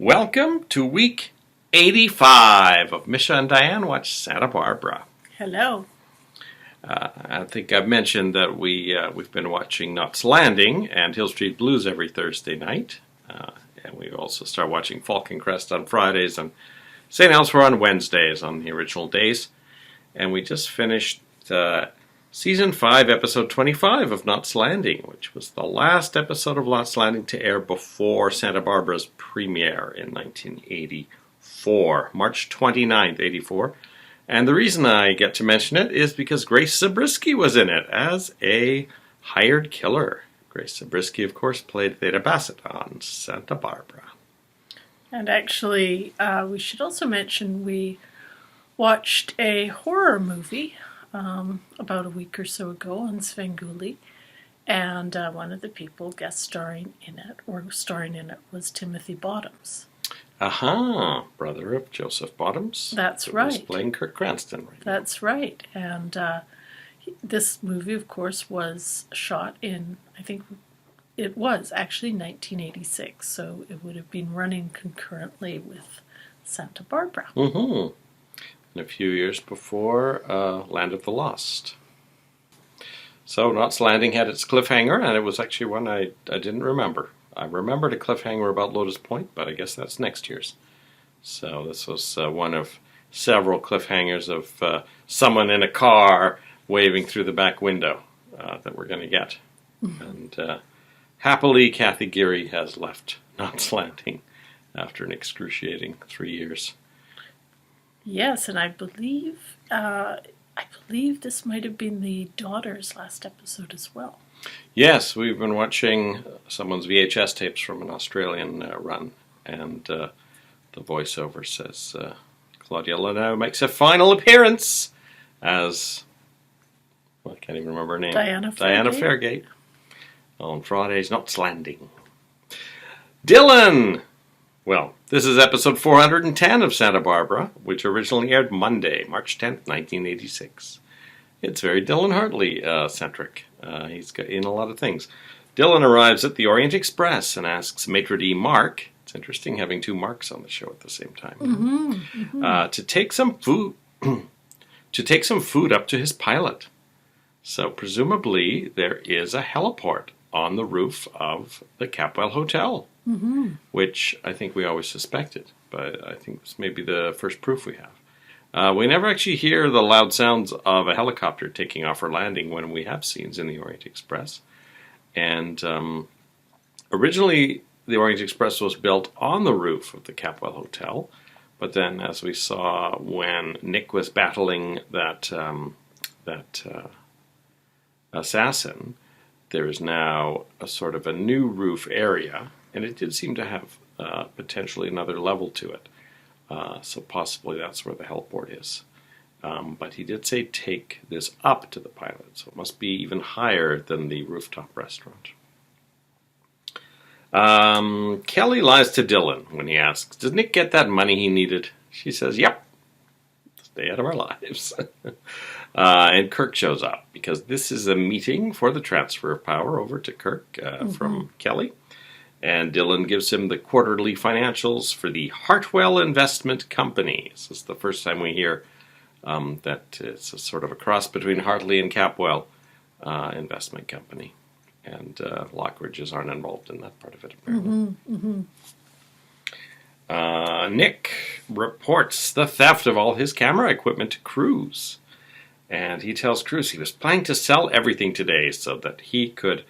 Welcome to week 85 of Misha and Dianne Watch Santa Barbara. Hello. I think I've mentioned that we've been watching Knots Landing and Hill Street Blues every Thursday night. And we also start watching Falcon Crest on Fridays and St. Elsewhere on Wednesdays on the original days. And we just finished Season 5, Episode 25 of Knots Landing, which was the last episode of Knots Landing to air before Santa Barbara's premiere in 1984, March 29th, 84. And the reason I get to mention it is because Grace Zabriskie was in it as a hired killer. Grace Zabriskie, of course, played Theda Bassett on Santa Barbara. And actually, we should also mention we watched a horror movie about a week or so ago on Svengoolie, and one of the people guest starring in it was Timothy Bottoms. Aha, brother of Joseph Bottoms. That's right. Who's playing Kirk Cranston right now. That's right. And this movie, of course, was shot in, I think it was actually 1986, so it would have been running concurrently with Santa Barbara. Mm-hmm. And a few years before Land of the Lost. So Knots Landing had its cliffhanger, and it was actually one I didn't remember. I remembered a cliffhanger about Lotus Point, but I guess that's next year's. So this was one of several cliffhangers of someone in a car waving through the back window that we're going to get. Mm-hmm. And happily, Kathy Geary has left Knots Landing after an excruciating 3 years. Yes, and I believe this might have been the daughter's last episode as well. Yes, we've been watching someone's VHS tapes from an Australian run, and the voiceover says Claudia Leno makes a final appearance as, I can't even remember her name. Diana Fairgate on Friday's Knots Landing. Dylan! Well, this is episode 410 of Santa Barbara, which originally aired Monday, March 10th, 1986. It's very Dylan Hartley-centric. He's got in a lot of things. Dylan arrives at the Orient Express and asks maitre d' Mark, it's interesting having two Marks on the show at the same time, to take some food up to his pilot. So presumably there is a heliport on the roof of the Capwell Hotel. Mm-hmm. Which I think we always suspected, but I think this may be the first proof we have. We never actually hear the loud sounds of a helicopter taking off or landing when we have scenes in the Orient Express. And originally, the Orient Express was built on the roof of the Capwell Hotel, but then, as we saw when Nick was battling that assassin, there is now a sort of a new roof area. And it did seem to have potentially another level to it. So possibly that's where the heliport is. But he did say take this up to the pilot. So it must be even higher than the rooftop restaurant. Kelly lies to Dylan when he asks, did Nick get that money he needed? She says, yep. Stay out of our lives. And Kirk shows up because this is a meeting for the transfer of power over to Kirk from Kelly. And Dylan gives him the quarterly financials for the Hartwell Investment Company. This is the first time we hear that it's a sort of a cross between Hartley and Capwell Investment Company. And Lockridges aren't involved in that part of it, apparently. Mm-hmm, mm-hmm. Nick reports the theft of all his camera equipment to Cruz. And he tells Cruz he was planning to sell everything today so that he could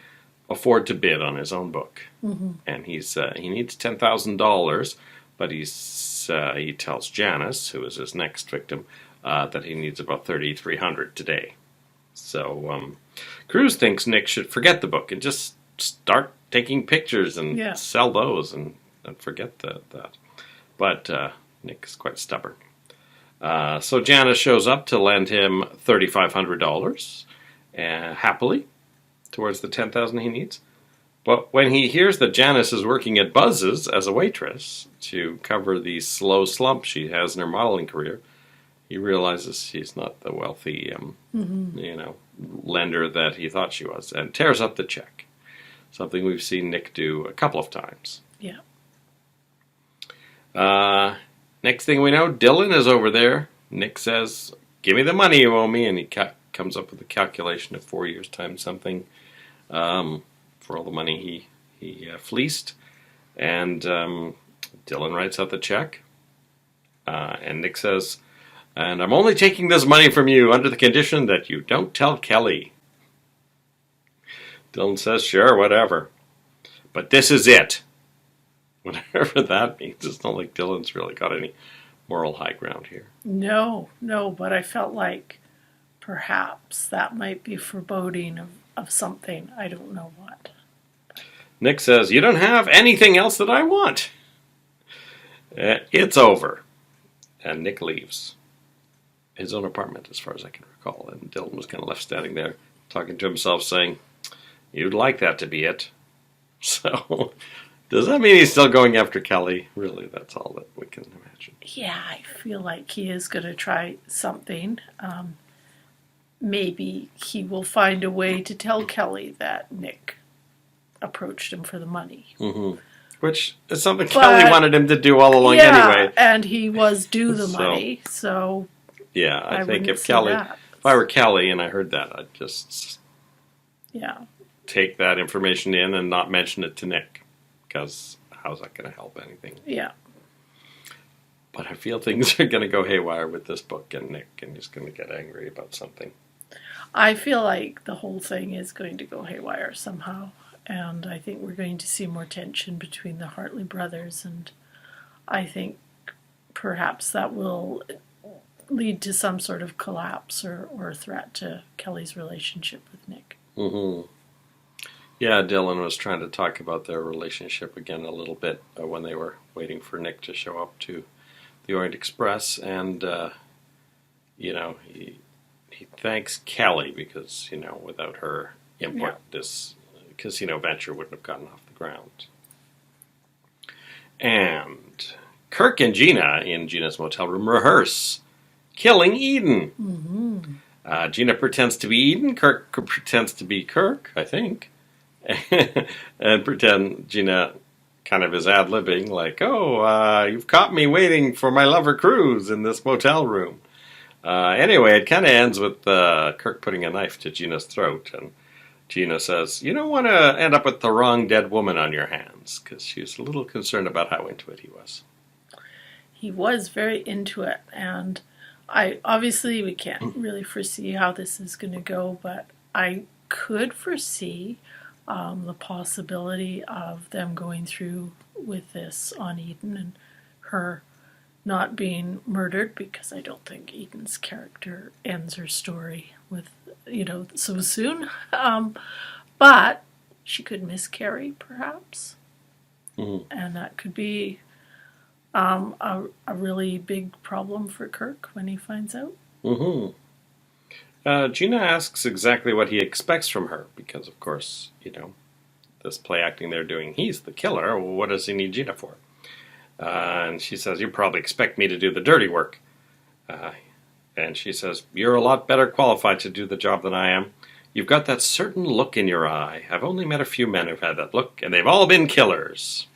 afford to bid on his own book. Mm-hmm. And he needs $10,000, but he tells Janice, who is his next victim, that he needs about $3,300 today. So Cruz thinks Nick should forget the book and just start taking pictures and sell those and forget that. But Nick is quite stubborn. So Janice shows up to lend him $3,500 happily towards the $10,000 he needs. But when he hears that Janice is working at Buzz's as a waitress to cover the slow slump she has in her modeling career, he realizes she's not the wealthy, lender that he thought she was, and tears up the check. Something we've seen Nick do a couple of times. Yeah. Next thing we know, Dylan is over there. Nick says, "Give me the money you owe me," and he comes up with a calculation of 4 years times something for all the money he fleeced. And Dylan writes out the check. And Nick says, "And I'm only taking this money from you under the condition that you don't tell Kelly." Dylan says, "Sure, whatever. But this is it." Whatever that means. It's not like Dylan's really got any moral high ground here. No, but I felt like perhaps that might be foreboding of something. I don't know what. Nick says, "You don't have anything else that I want." It's over. And Nick leaves his own apartment, as far as I can recall. And Dylan was kind of left standing there, talking to himself, saying, "You'd like that to be it." So, does that mean he's still going after Kelly? Really, that's all that we can imagine. Yeah, I feel like he is going to try something. Maybe he will find a way to tell Kelly that Nick approached him for the money. Mm-hmm. Which is something Kelly wanted him to do all along anyway. And he was due the money, so yeah, I think if I were Kelly and I heard that, I'd just take that information in and not mention it to Nick, because how's that going to help anything? Yeah. But I feel things are going to go haywire with this book and Nick, and he's going to get angry about something. I feel like the whole thing is going to go haywire somehow. And I think we're going to see more tension between the Hartley brothers, and I think perhaps that will lead to some sort of collapse or threat to Kelly's relationship with Nick. Mm-hmm. Yeah, Dylan was trying to talk about their relationship again a little bit when they were waiting for Nick to show up to the Orient Express, and he thanks Kelly because without her input, this casino venture wouldn't have gotten off the ground. And Kirk and Gina in Gina's motel room rehearse killing Eden. Mm-hmm. Gina pretends to be Eden. Kirk pretends to be Kirk, I think. And Gina kind of is ad-libbing, like, "Oh, you've caught me waiting for my lover Cruz in this motel room." Anyway, it kind of ends with Kirk putting a knife to Gina's throat, and Gina says, "You don't want to end up with the wrong dead woman on your hands," because she's a little concerned about how into it he was. He was very into it, and we can't really foresee how this is going to go, but I could foresee the possibility of them going through with this on Eden and her not being murdered, because I don't think Eden's character ends her story with so soon. But she could miscarry, perhaps. Mm-hmm. And that could be a really big problem for Kirk when he finds out. Mm-hmm. Gina asks exactly what he expects from her, because, of course, this play acting they're doing, he's the killer. Well, what does he need Gina for? And she says, "You probably expect me to do the dirty work." And she says, "You're a lot better qualified to do the job than I am. You've got that certain look in your eye. I've only met a few men who've had that look, and they've all been killers."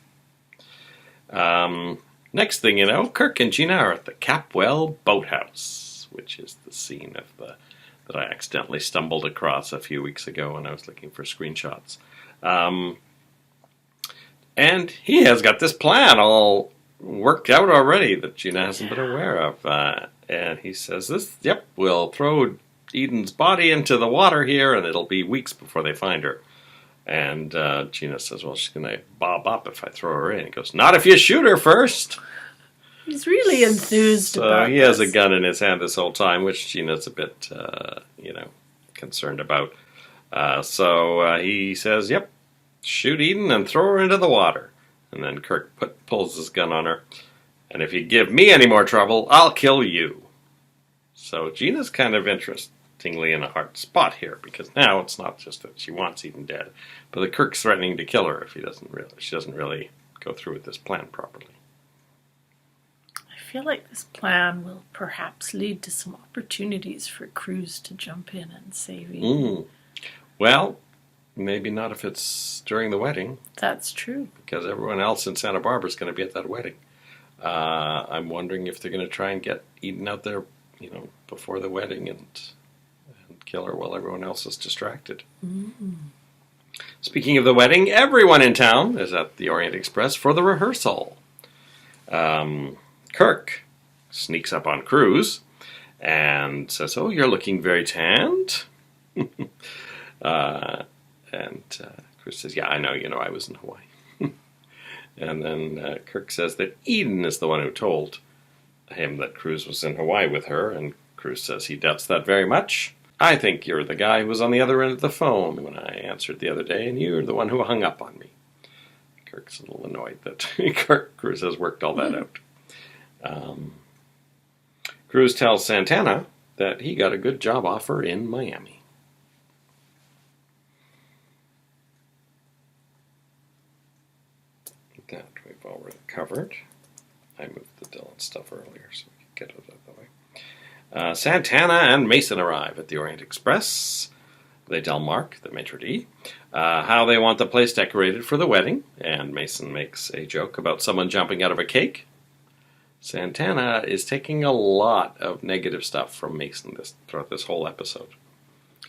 Next thing you know, Kirk and Gina are at the Capwell Boathouse, which is the scene of that I accidentally stumbled across a few weeks ago when I was looking for screenshots. And he has got this plan all worked out already that Gina hasn't been aware of. And he says, we'll throw Eden's body into the water here, and it'll be weeks before they find her. And Gina says, "Well, she's going to bob up if I throw her in." He goes, "Not if you shoot her first." He's really enthused about he has a gun in his hand this whole time, which Gina's a bit, concerned about. So he says, "Shoot Eden and throw her into the water." And then Kirk pulls his gun on her. "And if you give me any more trouble, I'll kill you." So Gina's kind of interestingly in a hard spot here, because now it's not just that she wants Eden dead, but that Kirk's threatening to kill her if she doesn't really go through with this plan properly. I feel like this plan will perhaps lead to some opportunities for Cruz to jump in and save Eden. Well, maybe not if it's during the wedding. That's true. Because everyone else in Santa Barbara is going to be at that wedding. I'm wondering if they're going to try and get Eden out there, before the wedding and kill her while everyone else is distracted. Mm. Speaking of the wedding, everyone in town is at the Orient Express for the rehearsal. Kirk sneaks up on Cruz and says, "Oh, you're looking very tanned." And Cruz says, "Yeah, I know. I was in Hawaii." And then Kirk says that Eden is the one who told him that Cruz was in Hawaii with her, and Cruz says he doubts that very much. "I think you're the guy who was on the other end of the phone when I answered the other day, and you're the one who hung up on me." Kirk's a little annoyed that Cruz has worked all that out. Cruz tells Santana that he got a good job offer in Miami. That we've already covered. I moved the Dylan stuff earlier so we could get it out of the way. Santana and Mason arrive at the Orient Express. They tell Mark, the maitre d', how they want the place decorated for the wedding, and Mason makes a joke about someone jumping out of a cake. Santana is taking a lot of negative stuff from Mason throughout this whole episode.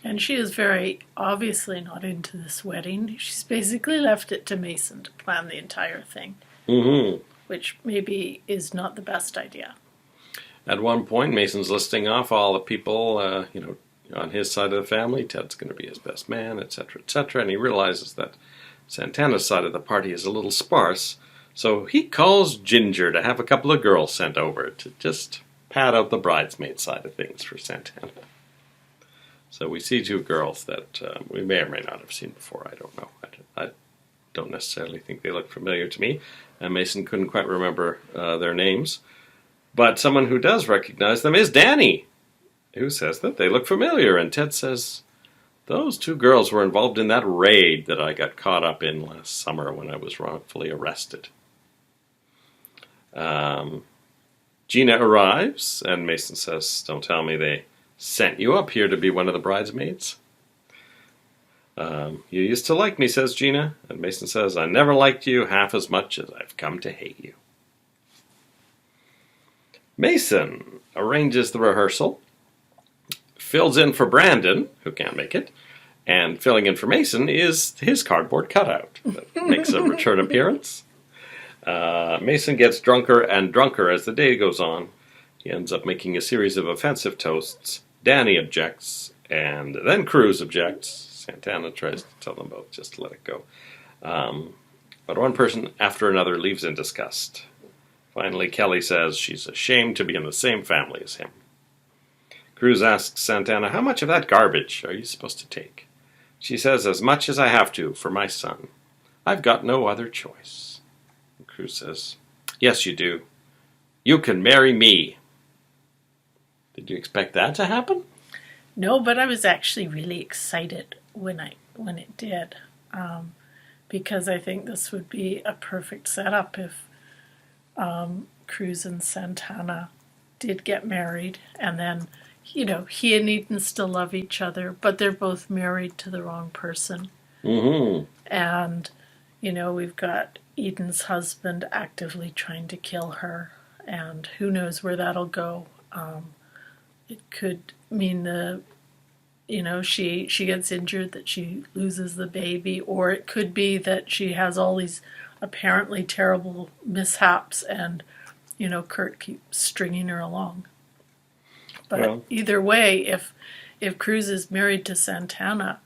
And she is very obviously not into this wedding. She's basically left it to Mason to plan the entire thing. Mm-hmm. Which maybe is not the best idea. At one point, Mason's listing off all the people, on his side of the family. Ted's going to be his best man, etc., etc., and he realizes that Santana's side of the party is a little sparse, so he calls Ginger to have a couple of girls sent over to just pad out the bridesmaid side of things for Santana. So we see two girls that we may or may not have seen before. I don't know. I don't necessarily think they look familiar to me, and Mason couldn't quite remember their names. But someone who does recognize them is Danny, who says that they look familiar, and Ted says, "Those two girls were involved in that raid that I got caught up in last summer when I was wrongfully arrested." Gina arrives, and Mason says, "Don't tell me they sent you up here to be one of the bridesmaids." "You used to like me," says Gina, and Mason says, "I never liked you half as much as I've come to hate you." Mason arranges the rehearsal, fills in for Brandon, who can't make it, and filling in for Mason is his cardboard cutout that makes a return appearance. Mason gets drunker and drunker as the day goes on. He ends up making a series of offensive toasts. Danny objects, and then Cruz objects. Santana tries to tell them both just to let it go. But one person after another leaves in disgust. Finally, Kelly says she's ashamed to be in the same family as him. Cruz asks Santana, "How much of that garbage are you supposed to take?" She says, "As much as I have to for my son. I've got no other choice." And Cruz says, "Yes, you do. You can marry me." Did you expect that to happen? No, but I was actually really excited when it did, because I think this would be a perfect setup if Cruz and Santana did get married, and then he and Eden still love each other, but they're both married to the wrong person. Mm-hmm. And we've got Eden's husband actively trying to kill her, and who knows where that'll go. It could mean she gets injured, that she loses the baby, or it could be that she has all these apparently terrible mishaps, and Kurt keeps stringing her along. But either way, if Cruz is married to Santana,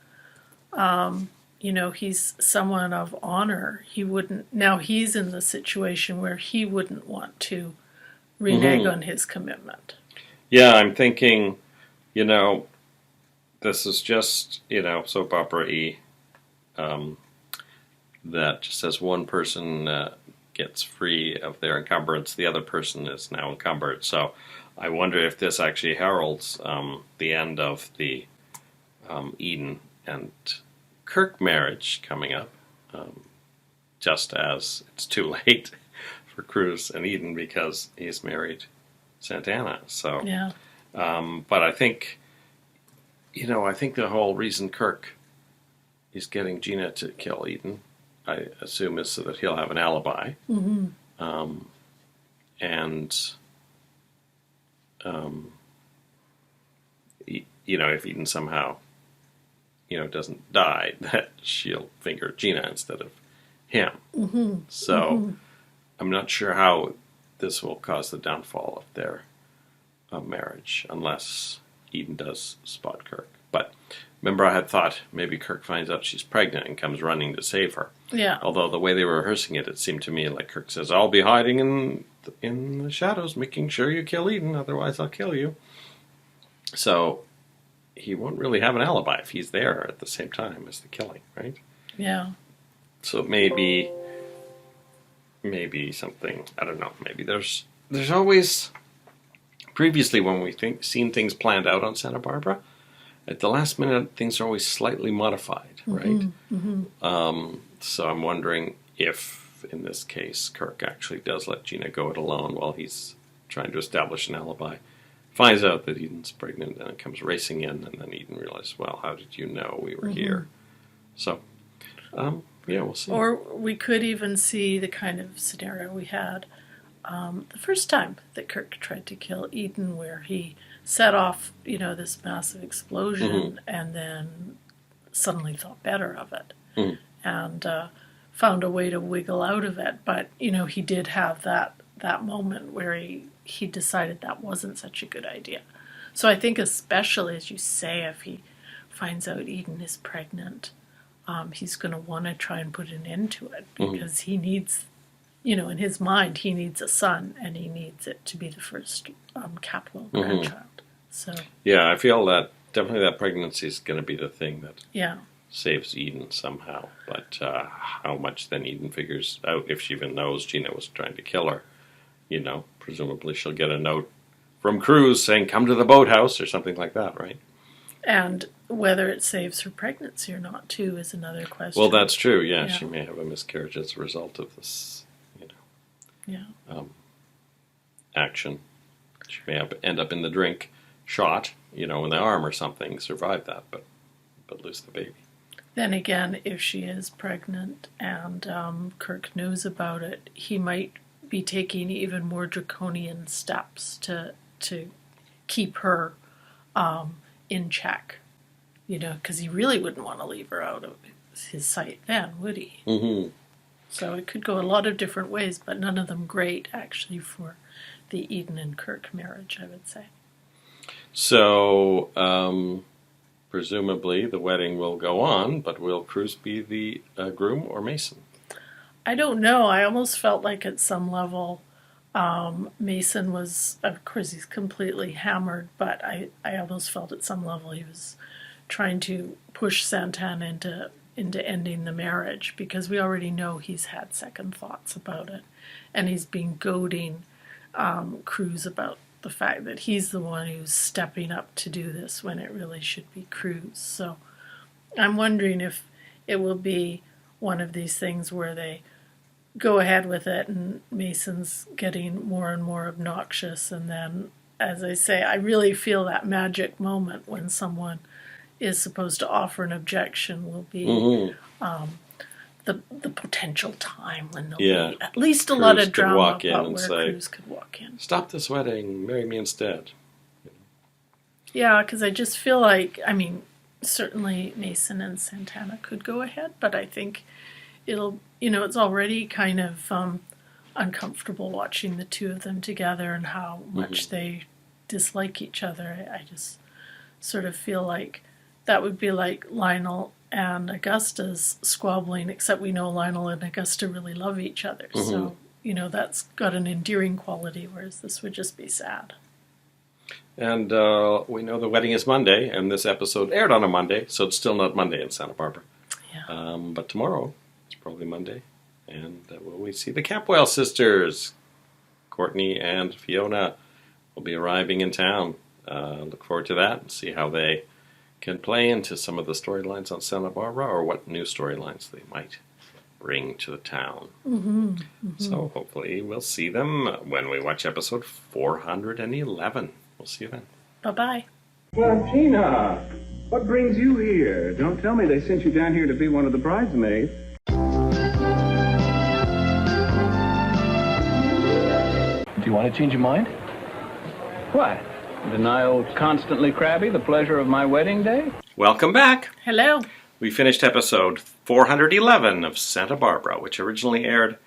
he's someone of honor. He wouldn't. Now he's in the situation where he wouldn't want to renege on his commitment. Yeah, I'm thinking, this is just, soap opera-y. That just as one person gets free of their encumbrance, the other person is now encumbered. So I wonder if this actually heralds the end of the Eden and Kirk marriage coming up, just as it's too late for Cruz and Eden because he's married Santana. So, yeah. But I think, I think the whole reason Kirk is getting Gina to kill Eden, I assume, is so that he'll have an alibi. Mm-hmm. and if Eden somehow, doesn't die, that she'll finger Gina instead of him. Mm-hmm. So mm-hmm. I'm not sure how this will cause the downfall of their marriage, unless Eden does spot Kirk. But remember, I had thought maybe Kirk finds out she's pregnant and comes running to save her. Yeah. Although the way they were rehearsing it, it seemed to me like Kirk says, "I'll be hiding in the shadows, making sure you kill Eden, otherwise I'll kill you." So he won't really have an alibi if he's there at the same time as the killing, right? Yeah. So maybe something, I don't know, maybe there's always, previously when we've seen things planned out on Santa Barbara, at the last minute things are always slightly modified, right? Mm-hmm. So I'm wondering if, in this case, Kirk actually does let Gina go it alone while he's trying to establish an alibi. Finds out that Eden's pregnant and comes racing in, and then Eden realizes, well, how did you know we were here? So, we'll see. Or we could even see the kind of scenario we had the first time that Kirk tried to kill Eden, where he set off, this massive explosion and then suddenly thought better of it and found a way to wiggle out of it. But, he did have that moment where he decided that wasn't such a good idea. So I think especially, as you say, if he finds out Eden is pregnant, he's going to want to try and put an end to it, because he needs, in his mind, he needs a son, and he needs it to be the first Capwell grandchild. So yeah, I feel that definitely that pregnancy is going to be the thing that saves Eden somehow. But how much then Eden figures out, if she even knows Gina was trying to kill her, presumably she'll get a note from Cruz saying, "Come to the boathouse," or something like that, right? And whether it saves her pregnancy or not, too, is another question. Well, that's true, yeah. She may have a miscarriage as a result of this, action. She may end up in the drink, shot, in the arm or something, survive that, but lose the baby. Then again, if she is pregnant and Kirk knows about it, he might be taking even more draconian steps to keep her in check, because he really wouldn't want to leave her out of his sight then, would he? Mm-hmm. So it could go a lot of different ways, but none of them great, actually, for the Eden and Kirk marriage, I would say. So, presumably the wedding will go on, but will Cruz be the groom or Mason? I don't know. I almost felt like at some level Mason was, of course he's completely hammered, but I almost felt at some level he was trying to push Santana into ending the marriage, because we already know he's had second thoughts about it, and he's been goading Cruz about the fact that he's the one who's stepping up to do this when it really should be Cruz. So I'm wondering if it will be one of these things where they go ahead with it and Mason's getting more and more obnoxious, and then, as I say, I really feel that magic moment when someone is supposed to offer an objection will be the potential time when there'll be at least a lot of drama walk in about and where say, Cruz could walk in. "Stop this wedding, marry me instead." Yeah, because I just feel like, certainly Mason and Santana could go ahead, but I think it'll, it's already kind of uncomfortable watching the two of them together and how much they dislike each other. I just sort of feel like that would be like Lionel and Augusta's squabbling, except we know Lionel and Augusta really love each other. So, that's got an endearing quality, whereas this would just be sad. And we know the wedding is Monday, and this episode aired on a Monday, so it's still not Monday in Santa Barbara. Yeah. But tomorrow, it's probably Monday, and we see the Capwell sisters. Courtney and Fiona will be arriving in town. Look forward to that and see how they can play into some of the storylines on Santa Barbara, or what new storylines they might bring to the town. So hopefully we'll see them when we watch episode 411. We'll see you then. Bye-bye. Well, Gina, what brings you here? Don't tell me they sent you down here to be one of the bridesmaids. Do you want to change your mind? What? Deny old constantly crabby the pleasure of my wedding day? Welcome back. Hello. We finished episode 411 of Santa Barbara, which originally aired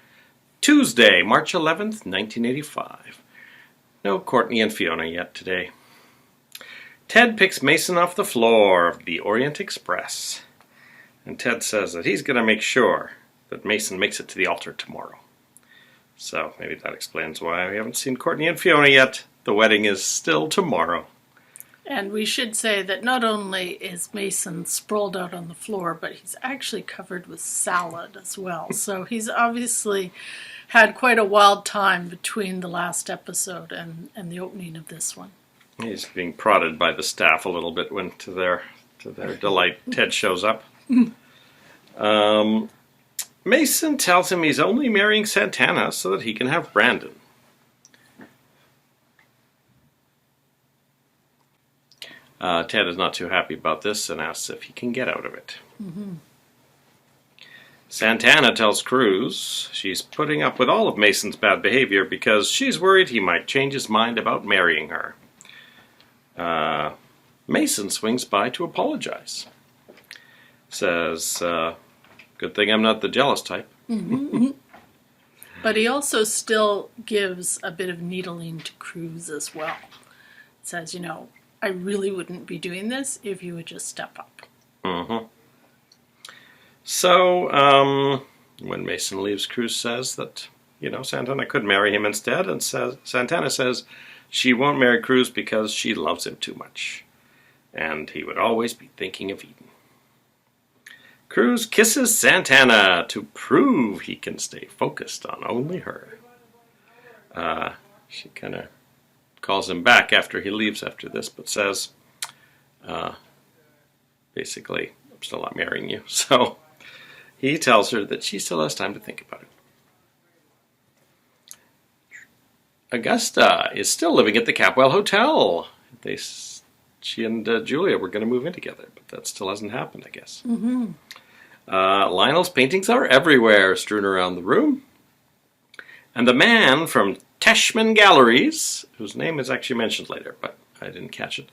Tuesday, March 11th, 1985. No Courtney and Fiona yet today. Ted picks Mason off the floor of the Orient Express. And Ted says that he's going to make sure that Mason makes it to the altar tomorrow. So maybe that explains why we haven't seen Courtney and Fiona yet. The wedding is still tomorrow. And we should say that not only is Mason sprawled out on the floor, but he's actually covered with salad as well. So he's obviously had quite a wild time between the last episode and the opening of this one. He's being prodded by the staff a little bit when, to their delight, Ted shows up. Mason tells him he's only marrying Santana so that he can have Brandon. Ted is not too happy about this and asks if he can get out of it. Mm-hmm. Santana tells Cruz she's putting up with all of Mason's bad behavior because she's worried he might change his mind about marrying her. Mason swings by to apologize. Says, good thing I'm not the jealous type. Mm-hmm. But he also still gives a bit of needling to Cruz as well. Says, I really wouldn't be doing this if you would just step up. Mm-hmm. So, when Mason leaves, Cruz says that, Santana could marry him instead, and Santana says she won't marry Cruz because she loves him too much, and he would always be thinking of Eden. Cruz kisses Santana to prove he can stay focused on only her. She kind of calls him back after he leaves after this, but says, basically, I'm still not marrying you. So he tells her that she still has time to think about it. Augusta is still living at the Capwell Hotel. She and Julia were going to move in together, but that still hasn't happened, I guess. Mm-hmm. Lionel's paintings are everywhere, strewn around the room. And the man from Teshman Galleries, whose name is actually mentioned later, but I didn't catch it,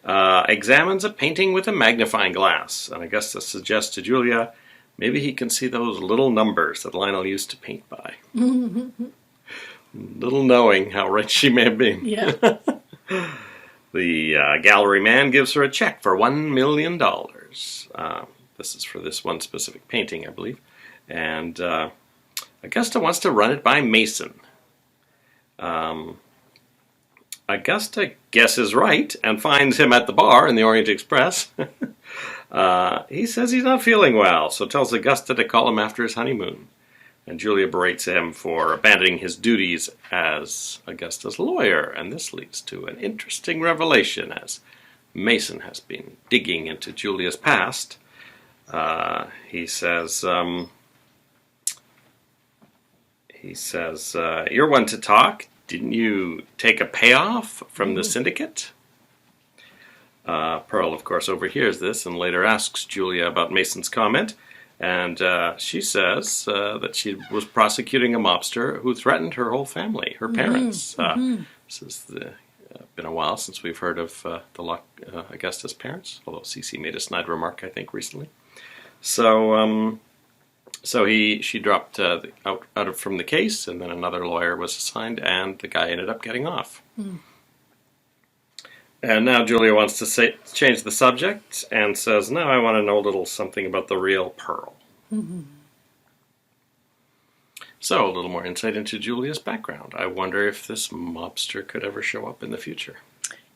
examines a painting with a magnifying glass. And Augusta suggests to Julia maybe he can see those little numbers that Lionel used to paint by. Little knowing how right she may have been. Yeah. The gallery man gives her a check for $1 million. This is for this one specific painting, I believe. And Augusta wants to run it by Mason. Augusta guesses right and finds him at the bar in the Orient Express. He says he's not feeling well, so tells Augusta to call him after his honeymoon. And Julia berates him for abandoning his duties as Augusta's lawyer, and this leads to an interesting revelation as Mason has been digging into Julia's past. He says, you're one to talk. Didn't you take a payoff from the syndicate? Pearl, of course, overhears this and later asks Julia about Mason's comment. And she says that she was prosecuting a mobster who threatened her whole family, her parents. This has been a while since we've heard of Augusta's parents, although Cece made a snide remark, I think, recently. So she dropped out from the case, and then another lawyer was assigned, and the guy ended up getting off. And now Julia wants to change the subject and says, "No, I want to know a little something about the real Pearl." So a little more insight into Julia's background. I wonder if this mobster could ever show up in the future.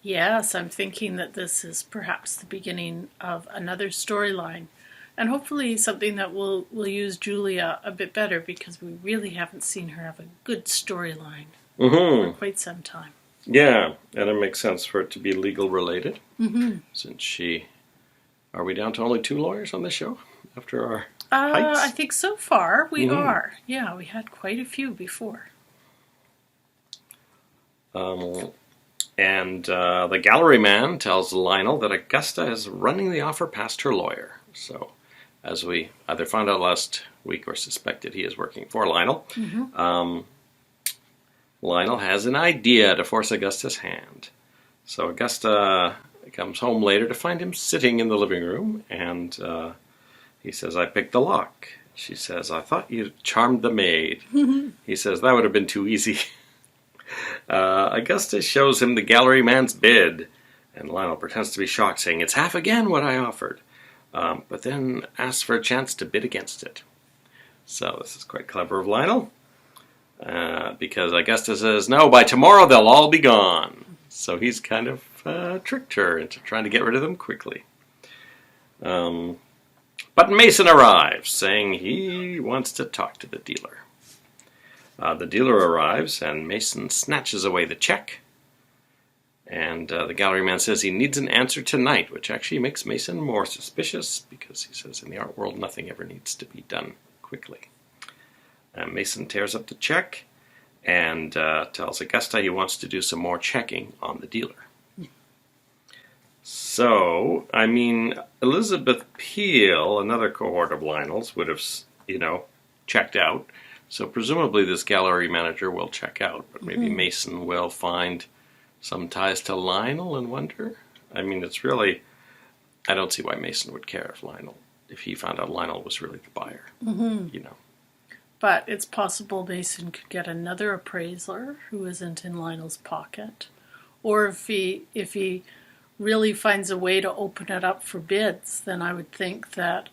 Yes, I'm thinking that this is perhaps the beginning of another storyline. And hopefully something that will use Julia a bit better, because we really haven't seen her have a good storyline for quite some time. Yeah, and it makes sense for it to be legal related. Since are we down to only 2 lawyers on this show after our heights? I think so far we are. Yeah, we had quite a few before. And the gallery man tells Lionel that Augusta is running the offer past her lawyer. So, as we either found out last week or suspected, he is working for Lionel. Lionel has an idea to force Augusta's hand. So Augusta comes home later to find him sitting in the living room, and he says, I picked the lock. She says, I thought you charmed the maid. He says, that would have been too easy. Augusta shows him the gallery man's bid, and Lionel pretends to be shocked, saying, it's half again what I offered, but then asks for a chance to bid against it. So this is quite clever of Lionel, because Augusta says, no, by tomorrow they'll all be gone. So he's kind of tricked her into trying to get rid of them quickly. But Mason arrives, saying he wants to talk to the dealer. The dealer arrives, and Mason snatches away the check. And the gallery man says he needs an answer tonight, which actually makes Mason more suspicious, because he says in the art world nothing ever needs to be done quickly. Mason tears up the check and tells Augusta he wants to do some more checking on the dealer. So, I mean, Elizabeth Peel, another cohort of Lionel's, would have, checked out. So presumably this gallery manager will check out, but maybe Mason will find some ties to Lionel and wonder. I mean, it's really, I don't see why Mason would care if he found out Lionel was really the buyer, But it's possible Mason could get another appraiser who isn't in Lionel's pocket. Or if he really finds a way to open it up for bids, then I would think that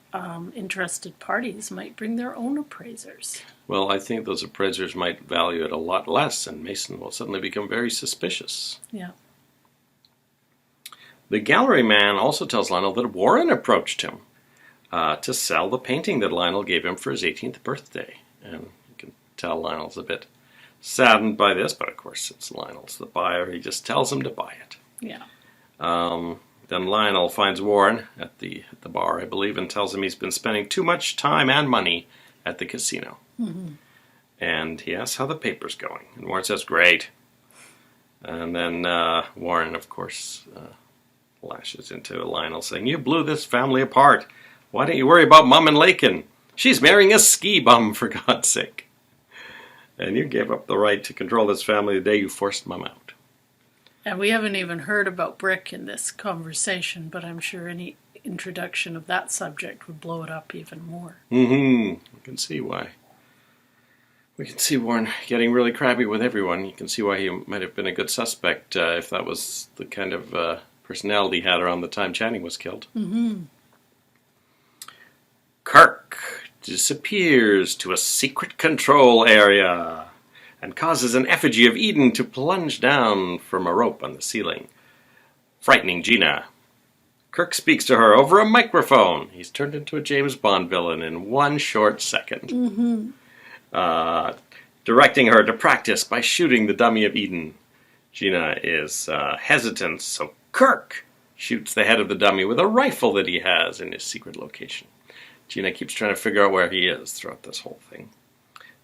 interested parties might bring their own appraisers. Well, I think those appraisers might value it a lot less, and Mason will suddenly become very suspicious. Yeah. The gallery man also tells Lionel that Warren approached him to sell the painting that Lionel gave him for his 18th birthday. And you can tell Lionel's a bit saddened by this, but of course, since Lionel's the buyer, he just tells him to buy it. Yeah. Then Lionel finds Warren at the bar, I believe, and tells him he's been spending too much time and money at the casino. And he asks how the paper's going. And Warren says, great. And then Warren, of course, lashes into Lionel, saying, you blew this family apart. Why don't you worry about Mum and Lakin? She's marrying a ski bum, for God's sake. And you gave up the right to control this family the day you forced Mum out. And we haven't even heard about Brick in this conversation, but I'm sure any introduction of that subject would blow it up even more. We can see why. We can see Warren getting really crabby with everyone. You can see why he might have been a good suspect if that was the kind of personality he had around the time Channing was killed. Kirk disappears to a secret control area and causes an effigy of Eden to plunge down from a rope on the ceiling, frightening Gina. Kirk speaks to her over a microphone. He's turned into a James Bond villain in one short second. Directing her to practice by shooting the dummy of Eden. Gina is hesitant, so Kirk shoots the head of the dummy with a rifle that he has in his secret location. Gina keeps trying to figure out where he is throughout this whole thing.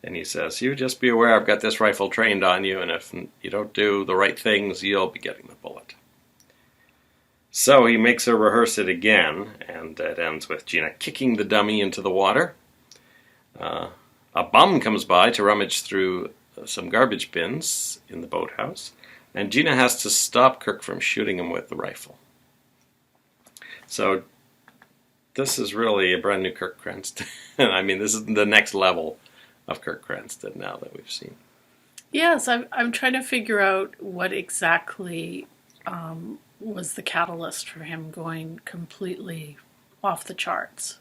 And he says, you just be aware I've got this rifle trained on you, and if you don't do the right things, you'll be getting the bullet. So he makes her rehearse it again, and it ends with Gina kicking the dummy into the water. A bum comes by to rummage through some garbage bins in the boathouse, and Gina has to stop Kirk from shooting him with the rifle. So this is really a brand new Kirk Cranston. I mean, this is the next level of Kirk Cranston now that we've seen. Yes, I'm trying to figure out what exactly was the catalyst for him going completely off the charts.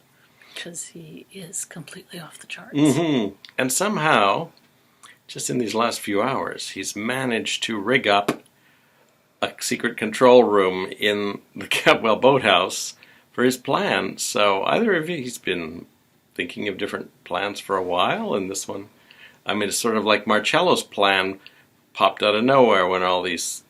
Because he is completely off the charts. And somehow, just in these last few hours, he's managed to rig up a secret control room in the Catwell boathouse for his plan. So either of you, he's been thinking of different plans for a while, and this one, I mean, it's sort of like Marcello's plan popped out of nowhere when all these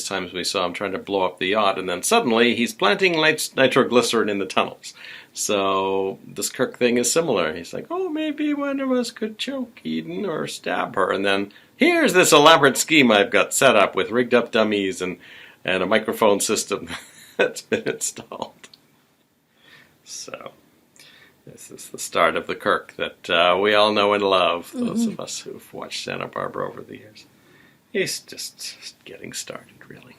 times we saw him trying to blow up the yacht, and then suddenly he's planting nitroglycerin in the tunnels. So this Kirk thing is similar. He's like, oh, maybe one of us could choke Eden or stab her, and then here's this elaborate scheme I've got set up with rigged up dummies and a microphone system that's been installed. So this is the start of the Kirk that we all know and love, those of us who've watched Santa Barbara over the years. He's just getting started, really.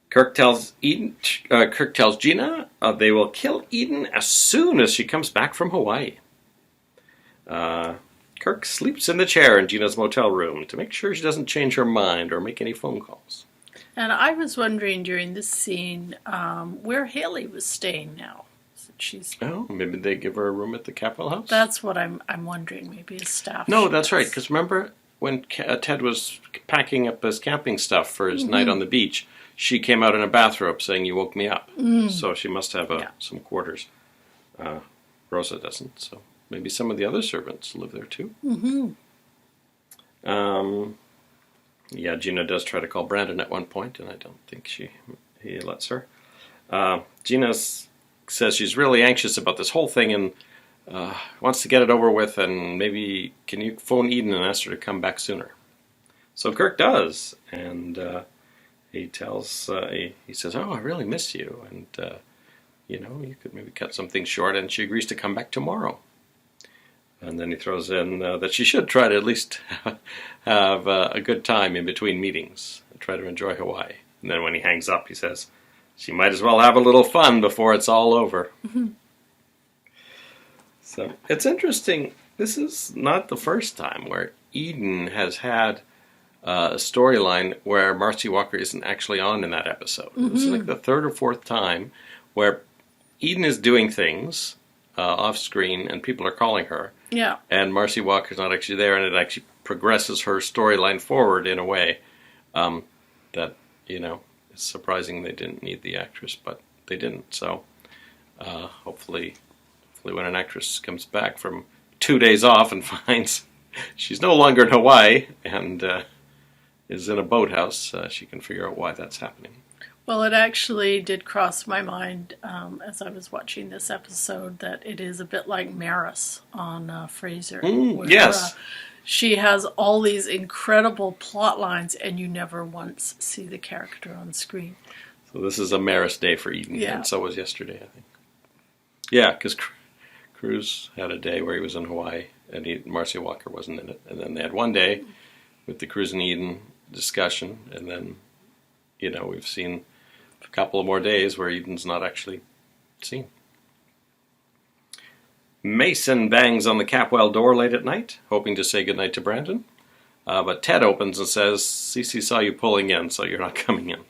Kirk tells Gina they will kill Eden as soon as she comes back from Hawaii. Kirk sleeps in the chair in Gina's motel room to make sure she doesn't change her mind or make any phone calls. And I was wondering during this scene where Haley was staying now. Maybe they give her a room at the Capwell house? That's what I'm wondering. Maybe a staff. No, that's right. Because remember when Ted was packing up his camping stuff for his night on the beach, she came out in a bathrobe saying, "You woke me up." So she must have some quarters. Rosa doesn't, so maybe some of the other servants live there too. Gina does try to call Brandon at one point, and I don't think he lets her. Gina says she's really anxious about this whole thing and wants to get it over with, and maybe can you phone Eden and ask her to come back sooner? So Kirk does, and he says, "Oh, I really miss you, and you could maybe cut some things short," and she agrees to come back tomorrow. And then he throws in that she should try to at least have a good time in between meetings and try to enjoy Hawaii. And then when he hangs up, he says, she might as well have a little fun before it's all over. So it's interesting. This is not the first time where Eden has had a storyline where Marcy Walker isn't actually on in that episode. This is like the third or fourth time where Eden is doing things off screen and people are calling her. Yeah. And Marcy Walker's not actually there, and it actually progresses her storyline forward in a way that, it's surprising they didn't need the actress, but they didn't. So hopefully when an actress comes back from 2 days off and finds she's no longer in Hawaii and is in a boathouse, she can figure out why that's happening. Well, it actually did cross my mind as I was watching this episode that it is a bit like Maris on Frasier. Where, yes. She has all these incredible plot lines and you never once see the character on screen. So this is a Maris day for Eden, Yeah. and so was yesterday, I think. Yeah, because Cruz had a day where he was in Hawaii and Marcy Walker wasn't in it. And then they had one day with the Cruz and Eden discussion, and then, we've seen a couple of more days where Eden's not actually seen. Mason bangs on the Capwell door late at night, hoping to say goodnight to Brandon. But Ted opens and says, "Cece saw you pulling in, so you're not coming in."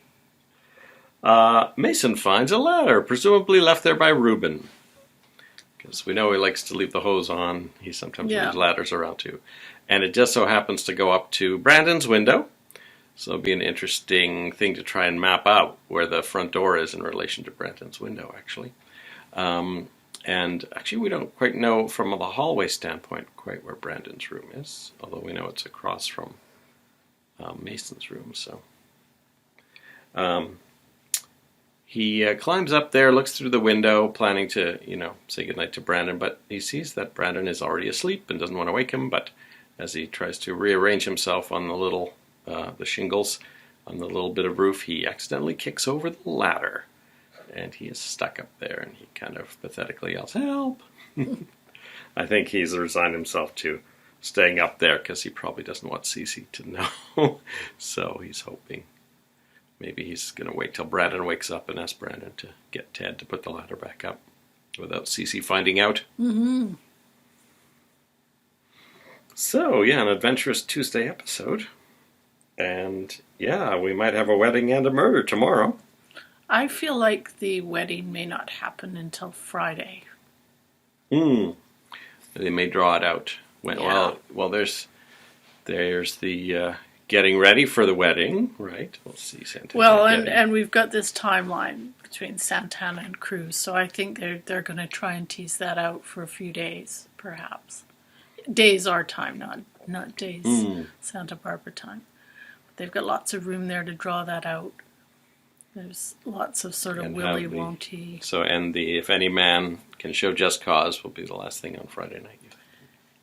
Mason finds a ladder, presumably left there by Reuben. Because we know he likes to leave the hose on. He sometimes leaves ladders around too. And it just so happens to go up to Brandon's window. So it'll be an interesting thing to try and map out where the front door is in relation to Brandon's window, actually. And actually, we don't quite know from the hallway standpoint quite where Brandon's room is, although we know it's across from Mason's room. So he climbs up there, looks through the window, planning to, say goodnight to Brandon, but he sees that Brandon is already asleep and doesn't want to wake him. But as he tries to rearrange himself on the shingles on the little bit of roof, he accidentally kicks over the ladder, and he is stuck up there, and he kind of pathetically yells, "Help!" I think he's resigned himself to staying up there because he probably doesn't want Cece to know. So he's hoping maybe he's going to wait till Brandon wakes up and ask Brandon to get Ted to put the ladder back up without Cece finding out. So, an adventurous Tuesday episode. And, we might have a wedding and a murder tomorrow. I feel like the wedding may not happen until Friday. They may draw it out. Well, there's the getting ready for the wedding, right? We'll see Santana. Well, and we've got this timeline between Santana and Cruz, so I think they're going to try and tease that out for a few days, perhaps. Days our time, not days Santa Barbara time. They've got lots of room there to draw that out. There's lots of sort of willy won't he. So, and the if any man can show just cause will be the last thing on Friday night.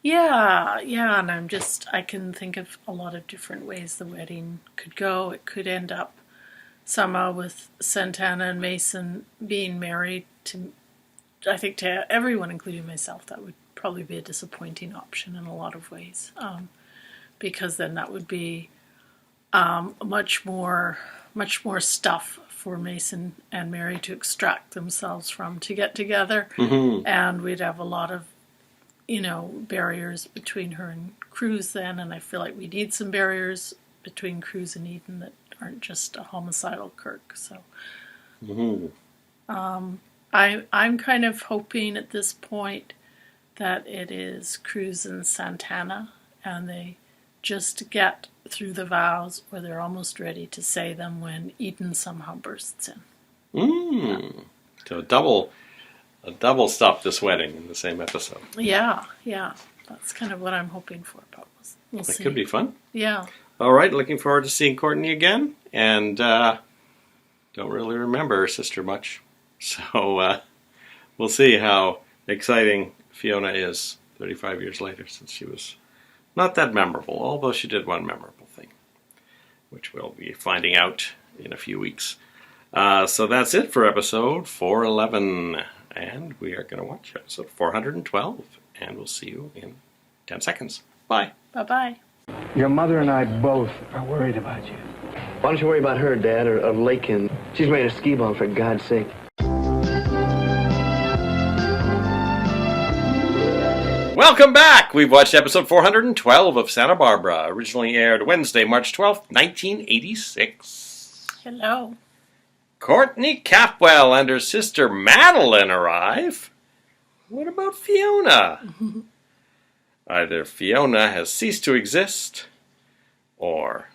Yeah, and I can think of a lot of different ways the wedding could go. It could end up somehow with Santana and Mason being married to everyone, including myself. That would probably be a disappointing option in a lot of ways, because then that would be much more stuff for Mason and Mary to extract themselves from to get together, and we'd have a lot of barriers between her and Cruz then, and I feel like we need some barriers between Cruz and Eden that aren't just a homicidal Kirk. So I'm kind of hoping at this point that it is Cruz and Santana, and they just get through the vows, or they're almost ready to say them when Eden somehow bursts in. So a double stop this wedding in the same episode. Yeah, that's kind of what I'm hoping for, but we'll see. That could be fun. Yeah. All right, looking forward to seeing Courtney again, and don't really remember her sister much, so we'll see how exciting Fiona is 35 years later, since she was not that memorable, although she did one memorable thing, which we'll be finding out in a few weeks. So that's it for episode 411, and we are going to watch episode 412, and we'll see you in 10 seconds. Bye. Bye-bye. Your mother and I both are worried about you. Why don't you worry about her, Dad, or Lakin? She's made a ski ball, for God's sake. Welcome back! We've watched episode 412 of Santa Barbara, originally aired Wednesday, March 12th, 1986. Hello. Courtney Capwell and her sister Madeline arrive. What about Fiona? Either Fiona has ceased to exist, or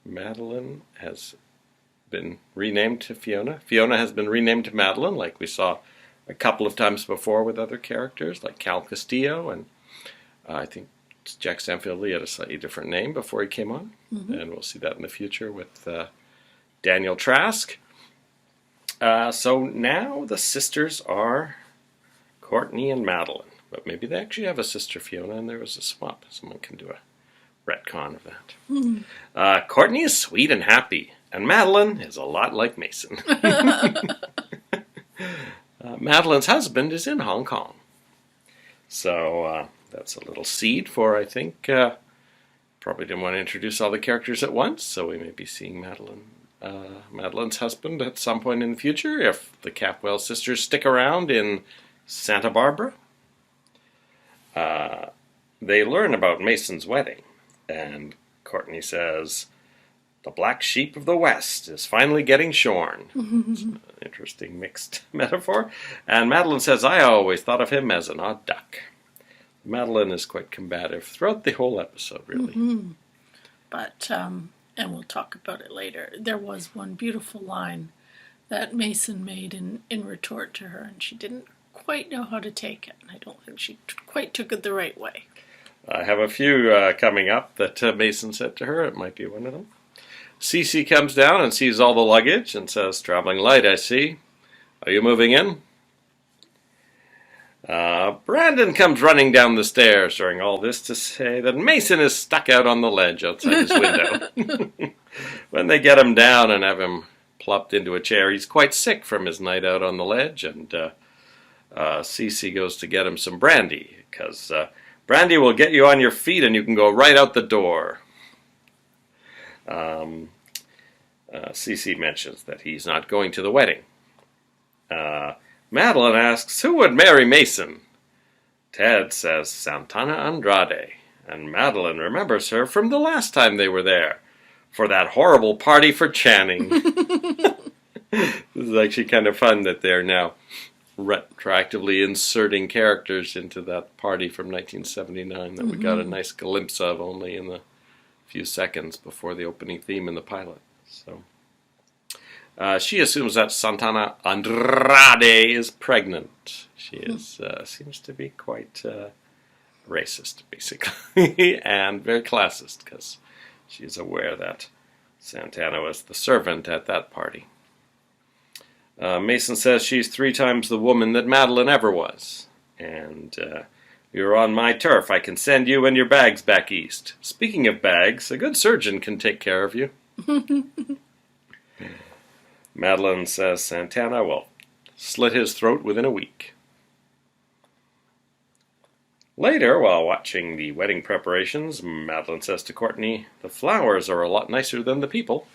Madeline has been renamed to Fiona. Fiona has been renamed to Madeline, like we saw a couple of times before with other characters, like Cal Castillo, and I think Jack Stanfield Lee had a slightly different name before he came on, and we'll see that in the future with Daniel Trask. So now the sisters are Courtney and Madeline, but maybe they actually have a sister Fiona, and there was a swap. Someone can do a retcon of that. Courtney is sweet and happy, and Madeline is a lot like Mason. Madeline's husband is in Hong Kong. So that's a little seed for, I think, probably didn't want to introduce all the characters at once, so we may be seeing Madeline's husband at some point in the future, if the Capwell sisters stick around in Santa Barbara. They learn about Mason's wedding, and Courtney says, "The black sheep of the West is finally getting shorn." It's an interesting mixed metaphor. And Madeline says, "I always thought of him as an odd duck." Madeline is quite combative throughout the whole episode, really. But, and we'll talk about it later, there was one beautiful line that Mason made in retort to her, and she didn't quite know how to take it. I don't think she quite took it the right way. I have a few coming up that Mason said to her. It might be one of them. Cece comes down and sees all the luggage and says, "Traveling light, I see. Are you moving in?" Brandon comes running down the stairs during all this to say that Mason is stuck out on the ledge outside his window. When they get him down and have him plopped into a chair, he's quite sick from his night out on the ledge, and Cece goes to get him some brandy, because brandy will get you on your feet and you can go right out the door. Cece mentions that he's not going to the wedding. Madeline asks, "Who would marry Mason?" Ted says, "Santana Andrade," and Madeline remembers her from the last time they were there, for that horrible party for Channing. This is actually kind of fun that they're now retroactively inserting characters into that party from 1979 that we got a nice glimpse of only in the few seconds before the opening theme in the pilot. So she assumes that Santana Andrade is pregnant. She is seems to be quite racist, basically, and very classist, because she's aware that Santana was the servant at that party. Mason says she's 3 times the woman that Madeline ever was, and "You're on my turf. I can send you and your bags back east. Speaking of bags, a good surgeon can take care of you." Madeline says Santana will slit his throat within a week. Later, while watching the wedding preparations, Madeline says to Courtney, "The flowers are a lot nicer than the people."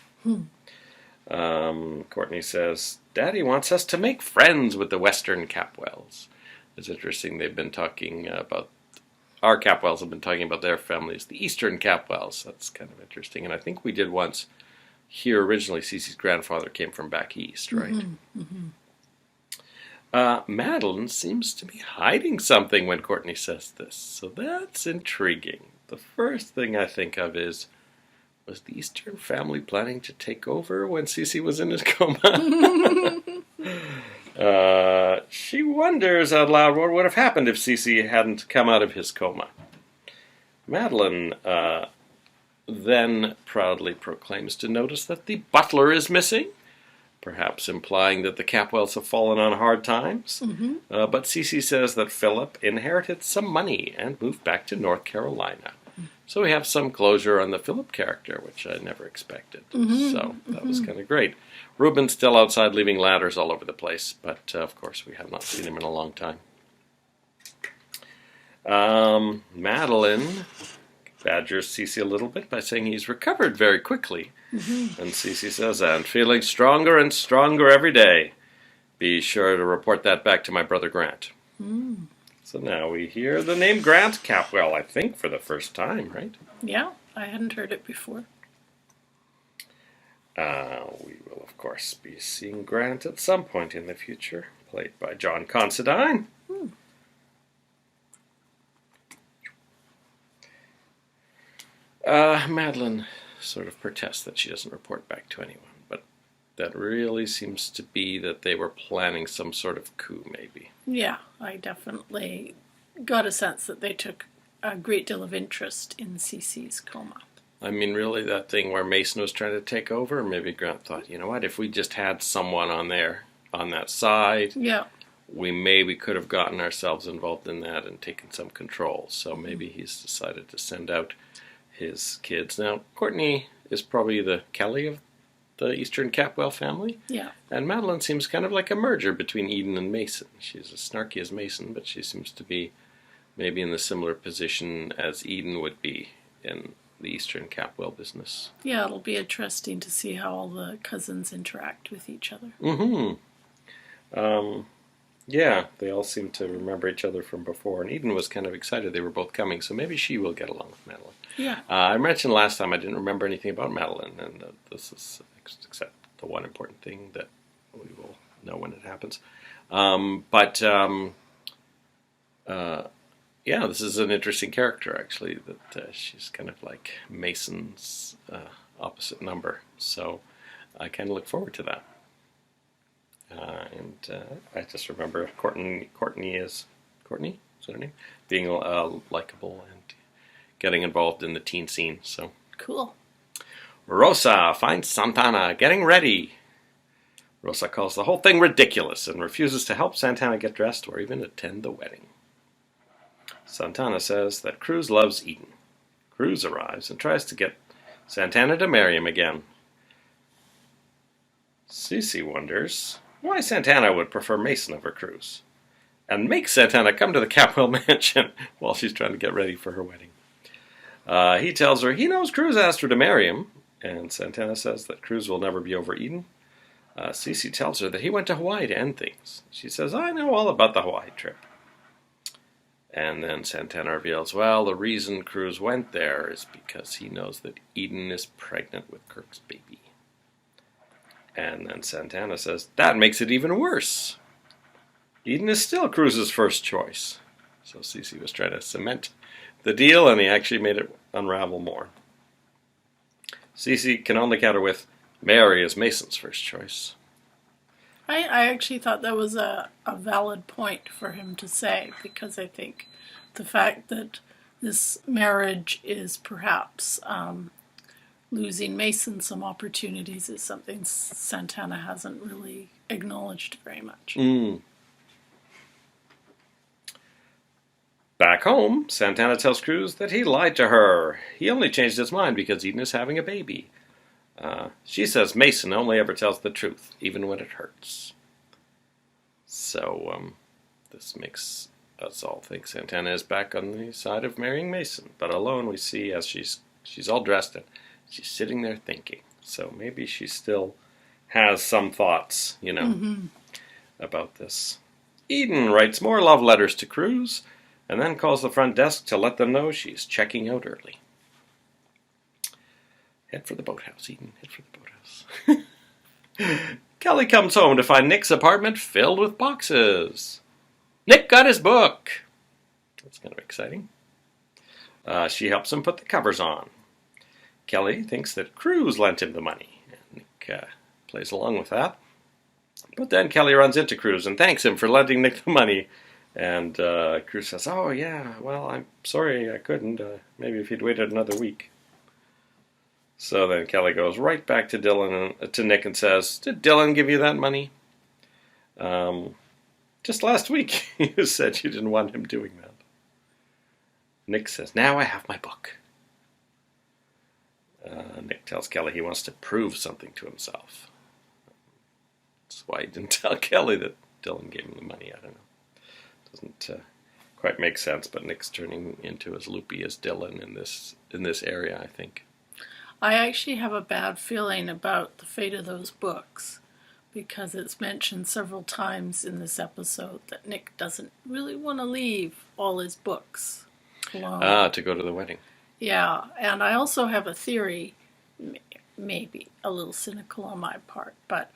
Courtney says, "Daddy wants us to make friends with the Western Capwells." It's interesting, they've been talking about, our Capwells have been talking about their families, the Eastern Capwells. That's kind of interesting. And I think we did once hear originally Cece's grandfather came from back east, right? Madeline seems to be hiding something when Courtney says this, so that's intriguing. The first thing I think of is, was the Eastern family planning to take over when Cece was in his coma? She wonders out loud what would have happened if Cece hadn't come out of his coma. Madeline then proudly proclaims to notice that the butler is missing, perhaps implying that the Capwells have fallen on hard times. But Cece says that Philip inherited some money and moved back to North Carolina. So we have some closure on the Philip character, which I never expected. So that was kind of great. Reuben's still outside leaving ladders all over the place, but of course we have not seen him in a long time. Madeline badgers Cece a little bit by saying he's recovered very quickly. And Cece says, "I'm feeling stronger and stronger every day. Be sure to report that back to my brother Grant." So now we hear the name Grant Capwell, I think, for the first time, right? Yeah, I hadn't heard it before. We will, of course, be seeing Grant at some point in the future, played by John Considine. Madeline sort of protests that she doesn't report back to anyone, but that really seems to be that they were planning some sort of coup, maybe. Yeah, I definitely got a sense that they took a great deal of interest in Cece's coma. I mean, really, that thing where Mason was trying to take over, maybe Grant thought, you know what, if we just had someone on there, on that side, Yeah. we maybe could have gotten ourselves involved in that and taken some control. So maybe he's decided to send out his kids. Now, Courtney is probably the Kelly of the Eastern Capwell family. Yeah. And Madeline seems kind of like a merger between Eden and Mason. She's as snarky as Mason, but she seems to be maybe in the similar position as Eden would be in the Eastern Capwell business. Yeah, it'll be interesting to see how all the cousins interact with each other. Yeah, they all seem to remember each other from before, and Eden was kind of excited they were both coming, so maybe she will get along with Madeline. Yeah. I mentioned last time I didn't remember anything about Madeline, and this is except the one important thing that we will know when it happens. Yeah, this is an interesting character, actually, that she's kind of like Mason's opposite number, so I kind of look forward to that. I just remember Courtney is that her name? Being likable and getting involved in the teen scene. So Cool. Rosa finds Santana getting ready. Rosa calls the whole thing ridiculous and refuses to help Santana get dressed or even attend the wedding. Santana says that Cruz loves Eden. Cruz arrives and tries to get Santana to marry him again. Cece wonders why Santana would prefer Mason over Cruz, and makes Santana come to the Capwell mansion while she's trying to get ready for her wedding. He tells her he knows Cruz asked her to marry him, and Santana says that Cruz will never be over Eden. Cece tells her that he went to Hawaii to end things. She says, I know all about the Hawaii trip. And then Santana reveals, well, the reason Cruz went there is because he knows that Eden is pregnant with Kirk's baby. And then Santana says, that makes it even worse. Eden is still Cruz's first choice. So Cece was trying to cement the deal, and he actually made it unravel more. Cece can only counter with, Mary is Mason's first choice. I actually thought that was a valid point for him to say, because I think the fact that this marriage is perhaps losing Mason some opportunities is something Santana hasn't really acknowledged very much. Back home, Santana tells Cruz that he lied to her. He only changed his mind because Eden is having a baby. She says Mason only ever tells the truth, even when it hurts. So, this makes Saul thinks Santana is back on the side of marrying Mason, but alone we see as she's all dressed and she's sitting there thinking. So maybe she still has some thoughts, about this. Eden writes more love letters to Cruz and then calls the front desk to let them know she's checking out early. Head for the boathouse, Eden. Head for the boathouse. Kelly comes home to find Nick's apartment filled with boxes. Nick got his book. That's kind of exciting. She helps him put the covers on. Kelly thinks that Cruz lent him the money. And Nick plays along with that. But then Kelly runs into Cruz and thanks him for lending Nick the money. And Cruz says, "Oh, yeah, well, I'm sorry I couldn't. Maybe if he'd waited another week." So then Kelly goes right back to Nick and says, "Did Dylan give you that money? Just last week you said you didn't want him doing that." Nick says, "Now I have my book." Nick tells Kelly he wants to prove something to himself. That's why he didn't tell Kelly that Dylan gave him the money. I don't know. Doesn't quite make sense, but Nick's turning into as loopy as Dylan in this area, I think. I actually have a bad feeling about the fate of those books because it's mentioned several times in this episode that Nick doesn't really want to leave all his books alone. To go to the wedding. Yeah, and I also have a theory, maybe a little cynical on my part, but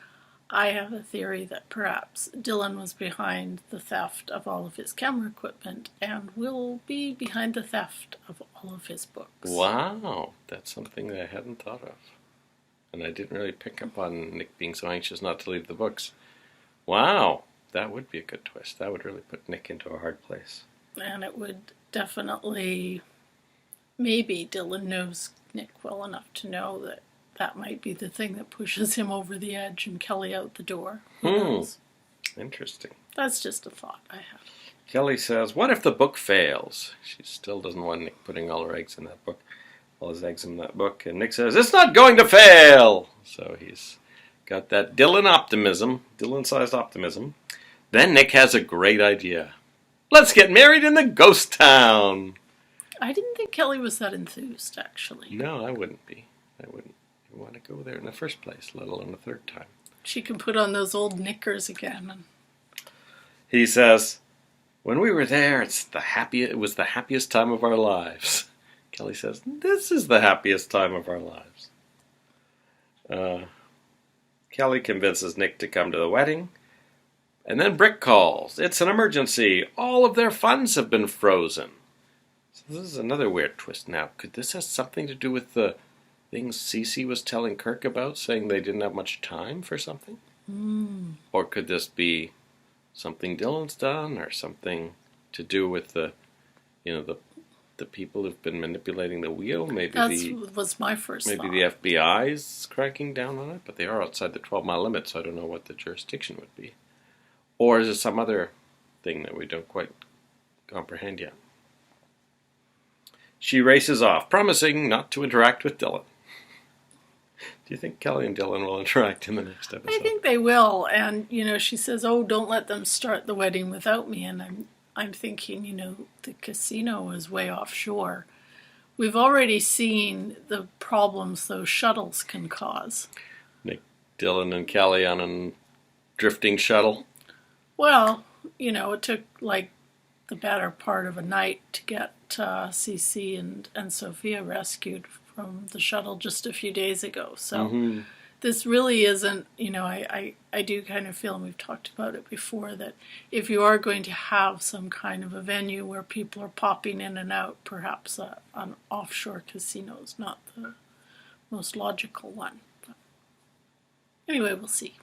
I have a theory that perhaps Dylan was behind the theft of all of his camera equipment and will be behind the theft of all of his books. Wow, that's something that I hadn't thought of. And I didn't really pick up on Nick being so anxious not to leave the books. Wow, that would be a good twist. That would really put Nick into a hard place. And it would definitely, maybe Dylan knows Nick well enough to know that that might be the thing that pushes him over the edge and Kelly out the door. Who knows? Interesting. That's just a thought I have. Kelly says, "What if the book fails?" She still doesn't want Nick putting all her eggs in that book. All his eggs in that book. And Nick says, "It's not going to fail!" So he's got that Dylan-sized optimism. Then Nick has a great idea. "Let's get married in the ghost town!" I didn't think Kelly was that enthused, actually. No, I wouldn't be. I wouldn't want to go there in the first place, let alone a third time. She can put on those old knickers again. He says, "When we were there, it was the happiest time of our lives." Kelly says, "This is the happiest time of our lives." Kelly convinces Nick to come to the wedding. And then Brick calls. It's an emergency. All of their funds have been frozen. So this is another weird twist now. Could this have something to do with the things Cece was telling Kirk about, saying they didn't have much time for something? Or could this be something Dylan's done, or something to do with the people who've been manipulating the wheel? Maybe was my first thought. Maybe the FBI's cracking down on it, but they are outside the 12-mile limit, so I don't know what the jurisdiction would be. Or is it some other thing that we don't quite comprehend yet? She races off, promising not to interact with Dylan. Do you think Kelly and Dylan will interact in the next episode? I think they will. And, she says, "Oh, don't let them start the wedding without me." And I'm thinking, the casino is way offshore. We've already seen the problems those shuttles can cause. Nick, Dylan, and Kelly on a drifting shuttle. Well, it took like the better part of a night to get Cece and Sophia rescued from the shuttle just a few days ago. So this really isn't, I do kind of feel, and we've talked about it before, that if you are going to have some kind of a venue where people are popping in and out, perhaps an offshore casino is not the most logical one. But anyway, we'll see.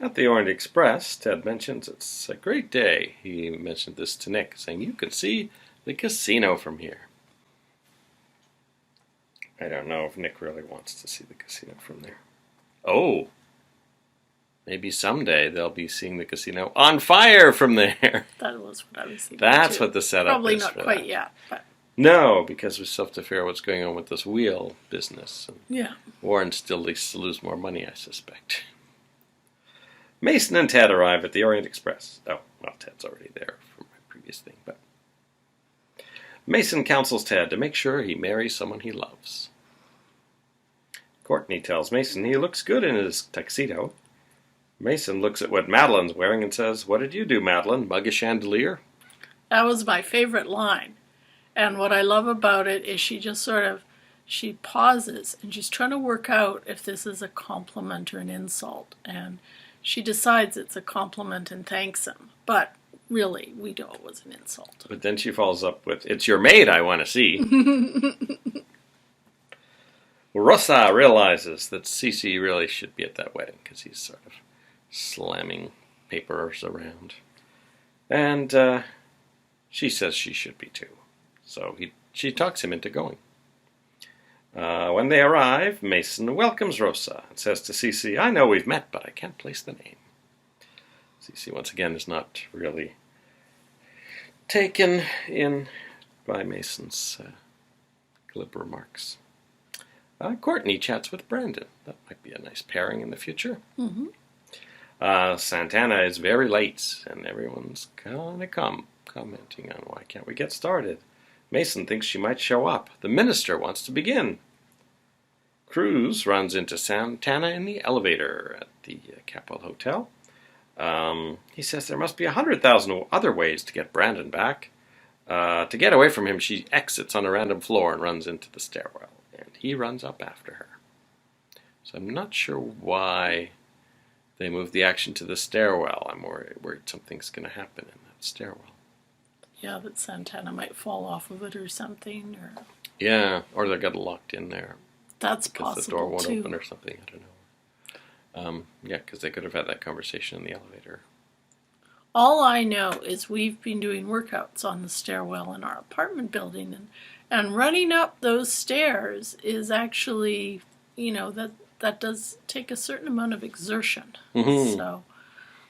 At the Orient Express, Ted mentions it's a great day. He mentioned this to Nick, saying, "You can see the casino from here." I don't know if Nick really wants to see the casino from there. Oh, maybe someday they'll be seeing the casino on fire from there. That was what I was thinking. That's too. what the setup Probably is. not for quite that. yet, but No, because we still have to figure out what's going on with this wheel business. And yeah. Warren still needs to lose more money, I suspect. Mason and Ted arrive at the Orient Express. Oh, well, Ted's already there from my previous previous thing. But Mason counsels Ted to make sure he marries someone he loves. Courtney tells Mason he looks good in his tuxedo. Mason looks at what Madeline's wearing and says, "What did you do, Madeline? Mug a chandelier?" That was my favorite line. And what I love about it is she just she pauses and she's trying to work out if this is a compliment or an insult. And she decides it's a compliment and thanks him. But really, we know it was an insult. But then she follows up with, "It's your maid I want to see." Rosa realizes that Cece really should be at that wedding because he's sort of slamming papers around. And she says she should be too. So she talks him into going. When they arrive, Mason welcomes Rosa and says to Cece, "I know we've met, but I can't place the name." Cece, once again, is not really taken in by Mason's glib remarks. Courtney chats with Brandon. That might be a nice pairing in the future. Mm-hmm. Santana is very late, and everyone's kind of commenting on why can't we get started. Mason thinks she might show up. The minister wants to begin. Cruz runs into Santana in the elevator at the Capwell Hotel. He says there must be 100,000 other ways to get Brandon back. To get away from him, she exits on a random floor and runs into the stairwell. And he runs up after her. So I'm not sure why they moved the action to the stairwell. I'm worried something's going to happen in that stairwell. Yeah, that Santana might fall off of it or something. Yeah, or they got locked in there. That's possible, because the door won't too. open or something. I don't know. Yeah, because they could have had that conversation in the elevator. All I know is we've been doing workouts on the stairwell in our apartment building, and running up those stairs is actually, that does take a certain amount of exertion. Mm-hmm. So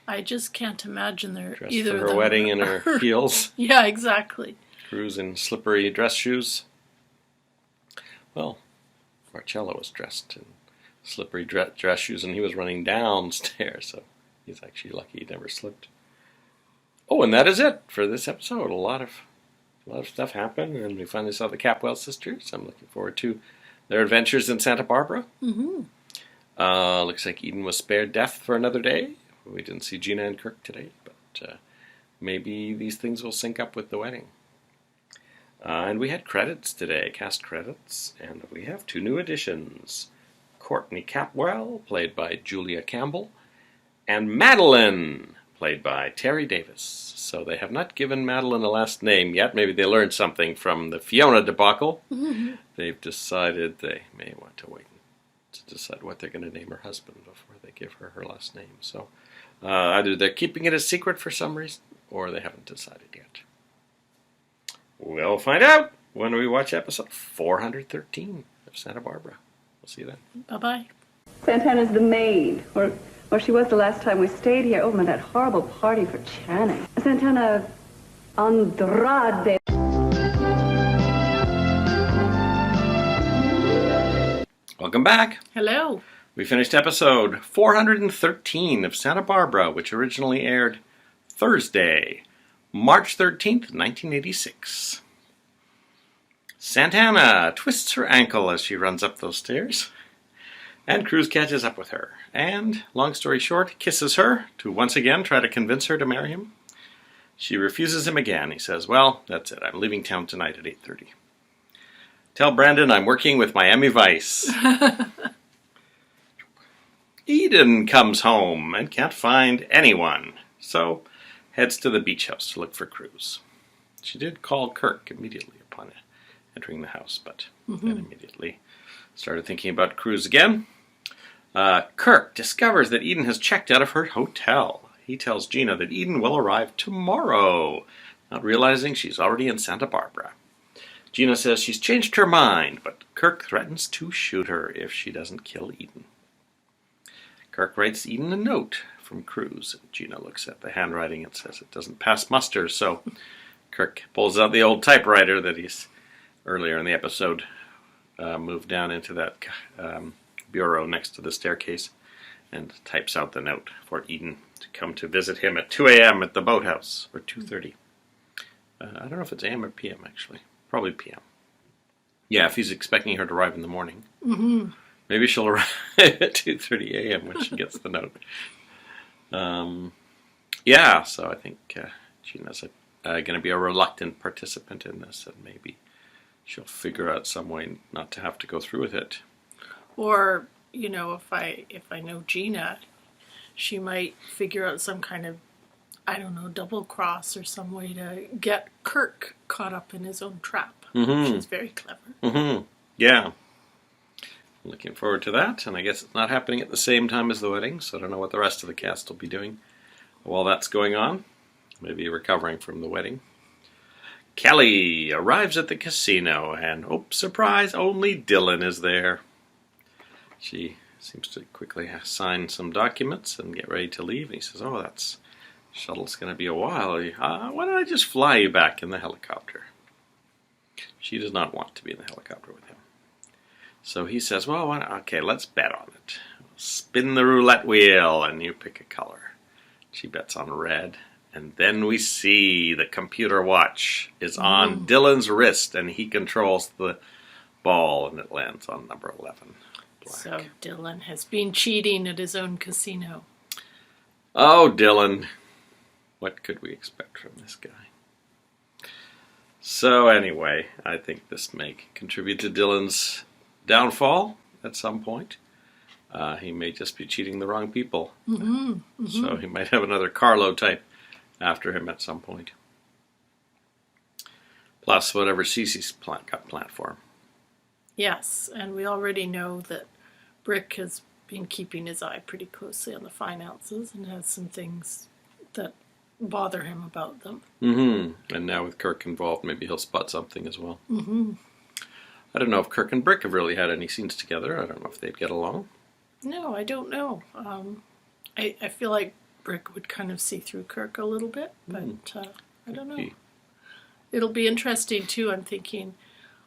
I just can't imagine they're Dressed either for her wedding in her heels. Yeah, exactly. Cruz in slippery dress shoes. Well, Marcello was dressed in slippery dress shoes, and he was running downstairs, so he's actually lucky he never slipped. Oh, and that is it for this episode. A lot of stuff happened, and we finally saw the Capwell sisters. I'm looking forward to their adventures in Santa Barbara. Mm-hmm. Looks like Eden was spared death for another day. We didn't see Gina and Kirk today, but maybe these things will sync up with the wedding. And we had credits today, cast credits, and we have 2 new additions. Courtney Capwell, played by Julia Campbell, and Madeline, played by Terry Davis. So they have not given Madeline a last name yet. Maybe they learned something from the Fiona debacle. Mm-hmm. They've decided they may want to wait to decide what they're going to name her husband before they give her last name. So either they're keeping it a secret for some reason, or they haven't decided yet. We'll find out when we watch episode 413 of Santa Barbara. We'll see you then. Bye-bye. Santana's the maid, or she was the last time we stayed here. Oh, man, that horrible party for Channing. Santana Andrade. Welcome back. Hello. We finished episode 413 of Santa Barbara, which originally aired Thursday, March 13th, 1986. Santana twists her ankle as she runs up those stairs, and Cruz catches up with her, and, long story short, kisses her to once again try to convince her to marry him. She refuses him again. He says, "Well, that's it. I'm leaving town tonight at 8:30. Tell Brandon I'm working with Miami Vice." Eden comes home and can't find anyone, so heads to the beach house to look for Cruz. She did call Kirk immediately upon entering the house, but then immediately started thinking about Cruz again. Kirk discovers that Eden has checked out of her hotel. He tells Gina that Eden will arrive tomorrow, not realizing she's already in Santa Barbara. Gina says she's changed her mind, but Kirk threatens to shoot her if she doesn't kill Eden. Kirk writes Eden a note from Cruz. Gina looks at the handwriting and says it doesn't pass muster, so Kirk pulls out the old typewriter that he's, earlier in the episode, moved down into that bureau next to the staircase and types out the note for Eden to come to visit him at 2 a.m. at the boathouse, or 2:30. I don't know if it's AM or PM, actually. Probably PM. Yeah, if he's expecting her to arrive in the morning. Mm-hmm. Maybe she'll arrive at 2:30 a.m. when she gets the note. Yeah, so I think Gina's going to be a reluctant participant in this, and maybe she'll figure out some way not to have to go through with it. Or, you know, if I know Gina, she might figure out some kind of, I don't know, double cross or some way to get Kirk caught up in his own trap. Mm-hmm. She's very clever. Mm-hmm. Yeah. Looking forward to that, and I guess it's not happening at the same time as the wedding, so I don't know what the rest of the cast will be doing while that's going on. Maybe recovering from the wedding. Kelly arrives at the casino, and, oh, surprise, only Dylan is there. She seems to quickly sign some documents and get ready to leave. And he says, oh, that shuttle's going to be a while. Why don't I just fly you back in the helicopter? She does not want to be in the helicopter with him. So he says, well, okay, let's bet on it. Spin the roulette wheel, and you pick a color. She bets on red. And then we see the computer watch is on Dylan's wrist, and he controls the ball, and it lands on number 11. Black. So Dylan has been cheating at his own casino. Oh, Dylan. What could we expect from this guy? So anyway, I think this may contribute to Dylan's downfall at some point. He may just be cheating the wrong people. Mm-hmm. Mm-hmm. So he might have another Carlo type after him at some point. Plus whatever Cece's got planned for him. Yes, and we already know that Brick has been keeping his eye pretty closely on the finances and has some things that bother him about them. Mm-hmm. And now with Kirk involved, maybe he'll spot something as well. Mm-hmm. I don't know if Kirk and Brick have really had any scenes together. I don't know if they'd get along. No, I don't know. I feel like Brick would kind of see through Kirk a little bit, but I don't know. It'll be interesting, too, I'm thinking,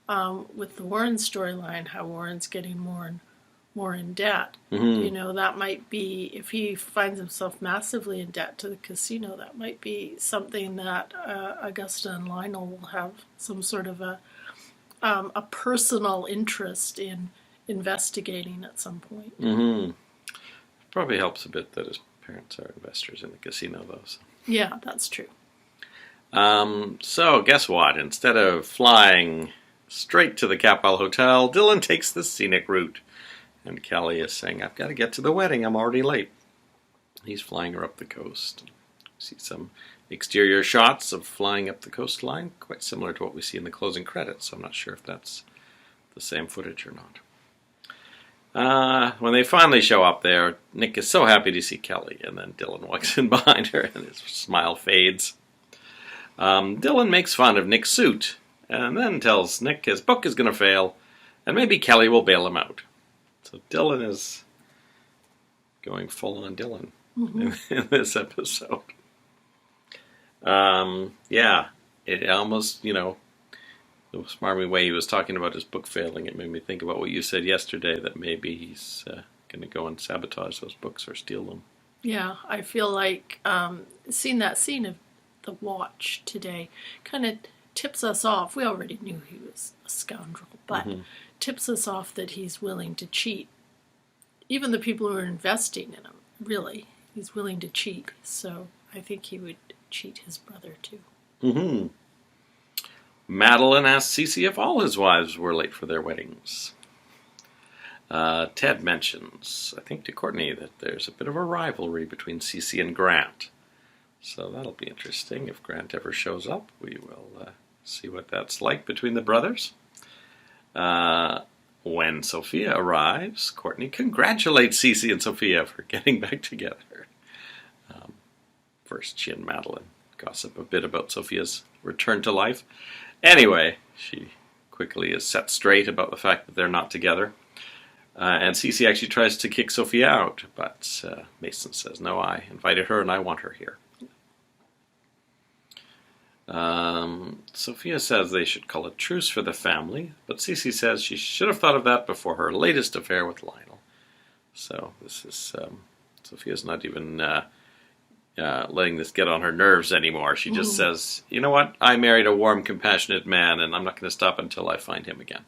with the Warren storyline, how Warren's getting more and more in debt. Mm-hmm. You know, that might be, if he finds himself massively in debt to the casino, that might be something that Augusta and Lionel will have some sort of a personal interest in investigating at some point. Mm-hmm. Probably helps a bit that his parents are investors in the casino, though. So. Yeah, that's true. So guess what? Instead of flying straight to the Capel Hotel, Dylan takes the scenic route. And Kelly is saying, I've got to get to the wedding. I'm already late. He's flying her up the coast. See some exterior shots of flying up the coastline, quite similar to what we see in the closing credits. So I'm not sure if that's the same footage or not. When they finally show up there, Nick is so happy to see Kelly, and then Dylan walks in behind her, and his smile fades. Dylan makes fun of Nick's suit, and then tells Nick his book is going to fail, and maybe Kelly will bail him out. So Dylan is going full on Dylan in this episode. Yeah, it almost, you know, the smarmy way he was talking about his book failing, it made me think about what you said yesterday, that maybe he's going to go and sabotage those books or steal them. Yeah, I feel like seeing that scene of the watch today kind of tips us off. We already knew he was a scoundrel, but tips us off that he's willing to cheat. Even the people who are investing in him, really, he's willing to cheat. So I think he would cheat his brother too. Mm-hmm. Madeline asks Cece if all his wives were late for their weddings. Ted mentions, I think to Courtney, that there's a bit of a rivalry between Cece and Grant. So that'll be interesting. If Grant ever shows up, we will see what that's like between the brothers. When Sophia arrives, Courtney congratulates Cece and Sophia for getting back together. First, she and Madeline gossip a bit about Sophia's return to life. Anyway, she quickly is set straight about the fact that they're not together. And Cece actually tries to kick Sophia out, but Mason says, no, I invited her and I want her here. Sophia says they should call a truce for the family, but Cece says she should have thought of that before her latest affair with Lionel. So this is, Sophia's not even letting this get on her nerves anymore. She just says, you know what? I married a warm, compassionate man, and I'm not going to stop until I find him again.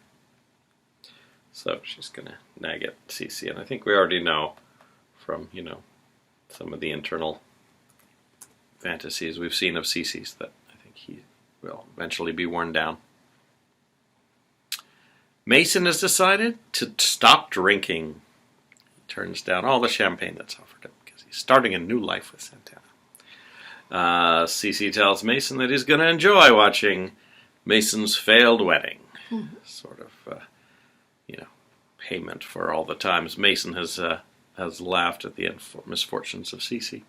So she's going to nag at Cece, and I think we already know from, some of the internal fantasies we've seen of Cece's that I think he will eventually be worn down. Mason has decided to stop drinking. He turns down all the champagne that's offered him because he's starting a new life with Santana. Cece tells Mason that he's going to enjoy watching Mason's failed wedding. Sort of, payment for all the times Mason has laughed at the misfortunes of Cece.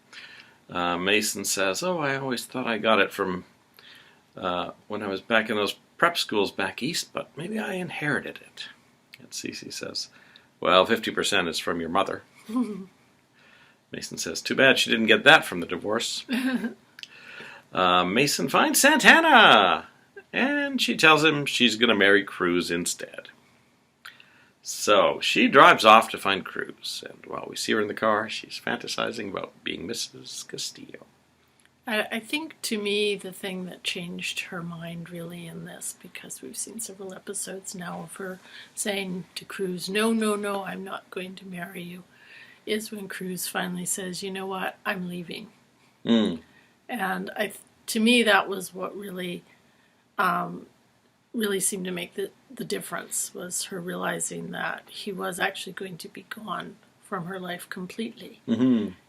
Mason says, I always thought I got it from when I was back in those prep schools back east, but maybe I inherited it. And Cece says, well, 50% is from your mother. Mason says, too bad she didn't get that from the divorce. Mason finds Santana, and she tells him she's going to marry Cruz instead. So she drives off to find Cruz, and while we see her in the car, she's fantasizing about being Mrs. Castillo. I think, to me, the thing that changed her mind really in this, because we've seen several episodes now of her saying to Cruz, no, I'm not going to marry you, is when Cruz finally says, you know what, I'm leaving. And to me, that was what really seemed to make the difference, was her realizing that he was actually going to be gone from her life completely.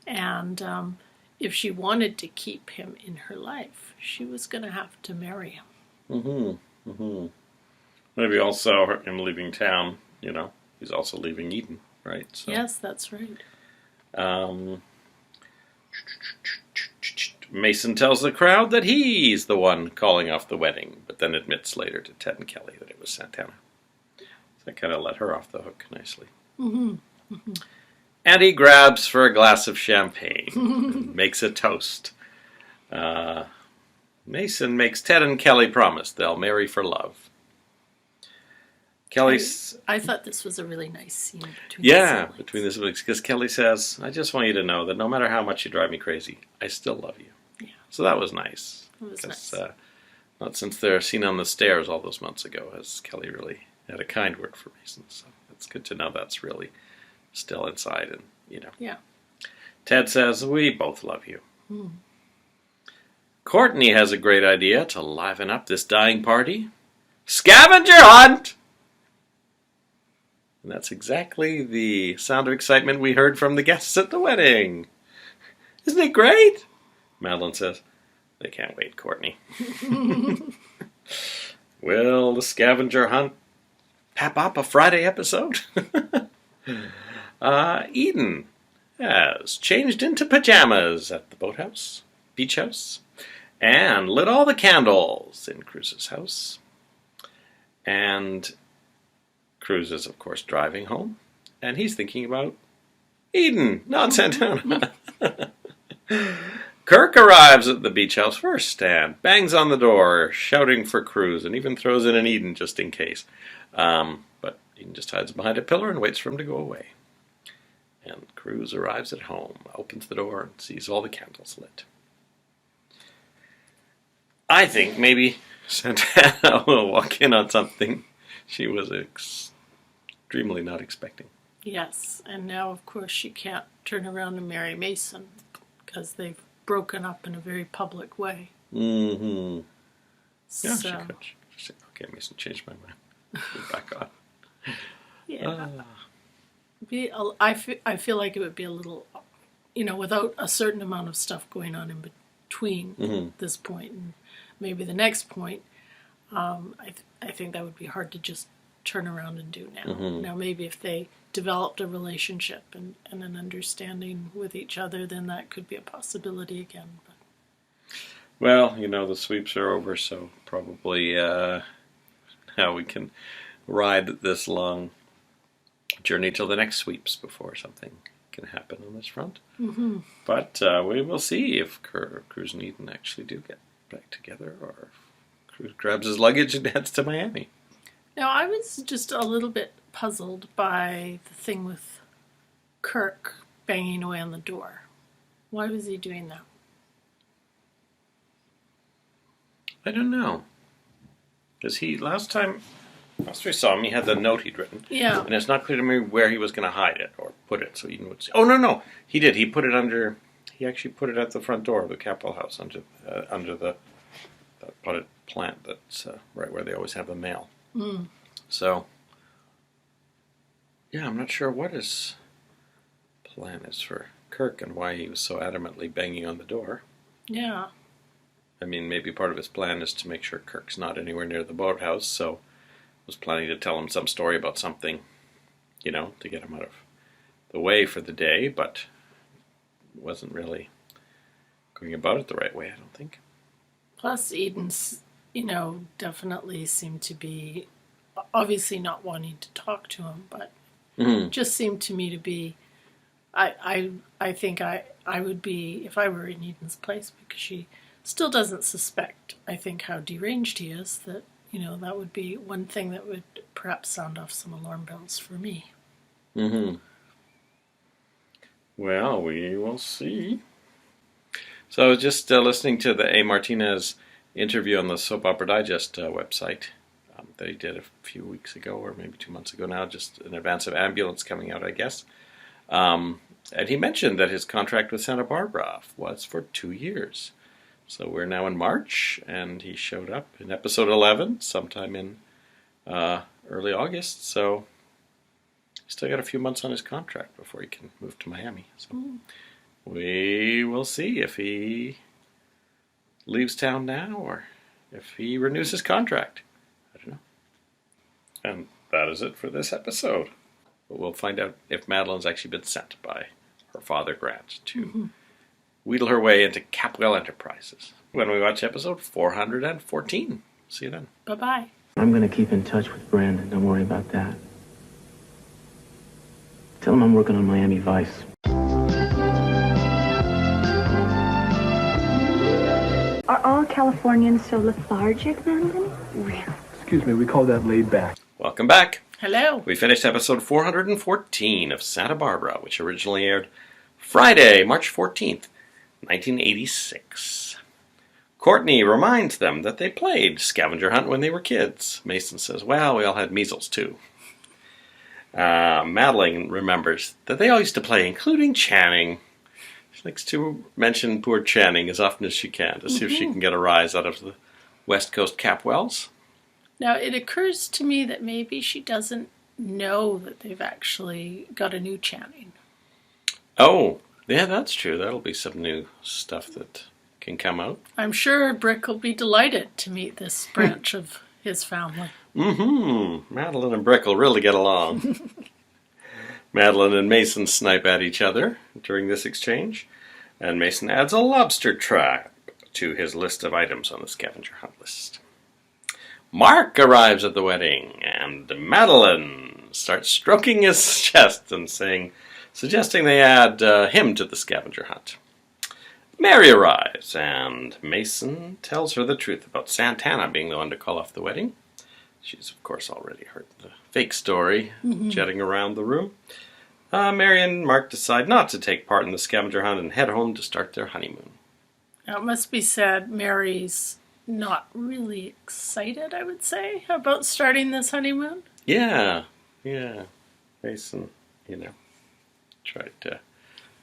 And if she wanted to keep him in her life, she was going to have to marry him. Maybe also him leaving town, he's also leaving Eden, right? So, yes, that's right. Mason tells the crowd that he's the one calling off the wedding, but then admits later to Ted and Kelly that it was Santana. So that kind of let her off the hook nicely. And he grabs for a glass of champagne and makes a toast. Mason makes Ted and Kelly promise they'll marry for love. I thought this was a really nice scene between the siblings. Between the siblings, because Kelly says, I just want you to know that no matter how much you drive me crazy, I still love you. Yeah. So that was nice. It was nice. Not since their scene on the stairs all those months ago has Kelly really had a kind word for Mason. So it's good to know that's really still inside. And, Yeah. Ted says, we both love you. Courtney has a great idea to liven up this dying party. Scavenger hunt! And that's exactly the sound of excitement we heard from the guests at the wedding. Isn't it great? Madeline says, they can't wait, Courtney. Will the scavenger hunt pap up a Friday episode? Eden has changed into pajamas at the beach house, and lit all the candles in Cruz's house. And Cruz is, of course, driving home, and he's thinking about Eden, not Santana. Kirk arrives at the beach house first and bangs on the door, shouting for Cruz, and even throws in an Eden just in case. But Eden just hides behind a pillar and waits for him to go away. And Cruz arrives at home, opens the door, and sees all the candles lit. I think maybe Santana will walk in on something she was extremely not expecting. Yes, and now, of course, she can't turn around and marry Mason because they've broken up in a very public way. Yeah, So, she could. She said, okay, Mason changed my mind. Get back on. yeah. I feel like it would be a little, without a certain amount of stuff going on in between this point and maybe the next point. I think that would be hard to just turn around and do now. Now, maybe if they developed a relationship and an understanding with each other, then that could be a possibility again. But. Well, the sweeps are over, so probably now we can ride this long journey till the next sweeps before something can happen on this front. But we will see if Cruz and Eden actually do get back together, or if Cruz grabs his luggage and heads to Miami. Now, I was just a little bit puzzled by the thing with Kirk banging away on the door. Why was he doing that? I don't know. Because last we saw him, he had the note he'd written. Yeah. And it's not clear to me where he was going to hide it or put it so Eden would see. Oh, no. He did. He put it under... He actually put it at the front door of the Capitol House under the potted plant that's right where they always have the mail. Mm. So, yeah, I'm not sure what his plan is for Kirk and why he was so adamantly banging on the door. Yeah. I mean, maybe part of his plan is to make sure Kirk's not anywhere near the boathouse, so was planning to tell him some story about something, to get him out of the way for the day, but wasn't really going about it the right way, I don't think. Plus, Eden's, definitely seemed to be obviously not wanting to talk to him, but just seemed to me to be. I think I would be if I were in Eden's place, because she still doesn't suspect, I think, how deranged he is. That that would be one thing that would perhaps sound off some alarm bells for me. Mm-hmm. Well, we will see. So I was just listening to the A. Martinez interview on the Soap Opera Digest website that he did a few weeks ago, or maybe 2 months ago now, just in advance of Ambulance coming out, I guess. And he mentioned that his contract with Santa Barbara was for 2 years. So we're now in March, and he showed up in episode 11 sometime in early August. So he's still got a few months on his contract before he can move to Miami. So we will see if he leaves town now or if he renews his contract. I don't know. And that is it for this episode. But we'll find out if Madeline's actually been sent by her father, Grant, to wheedle her way into Capwell Enterprises when we watch episode 414. See you then. Bye-bye. I'm going to keep in touch with Brandon. Don't worry about that. Tell him I'm working on Miami Vice. Are all Californians so lethargic, Madeline? Really? Excuse me, we call that laid back. Welcome back. Hello. We finished episode 414 of Santa Barbara, which originally aired Friday, March 14th, 1986. Courtney reminds them that they played scavenger hunt when they were kids. Mason says, well, we all had measles too. Madeline remembers that they all used to play, including Channing. She likes to mention poor Channing as often as she can to see if she can get a rise out of the West Coast Capwells. Now, it occurs to me that maybe she doesn't know that they've actually got a new Channing. Oh, yeah, that's true. That'll be some new stuff that can come out. I'm sure Brick will be delighted to meet this branch of his family. Madeline and Brick will really get along. Madeline and Mason snipe at each other during this exchange, and Mason adds a lobster trap to his list of items on the scavenger hunt list. Mark arrives at the wedding, and Madeline starts stroking his chest and suggesting they add him to the scavenger hunt. Mary arrives, and Mason tells her the truth about Santana being the one to call off the wedding. She's, of course, already heard the fake story jetting around the room. Mary and Mark decide not to take part in the scavenger hunt and head home to start their honeymoon. Now, it must be said, Mary's not really excited, I would say, about starting this honeymoon. Yeah. Mason, tried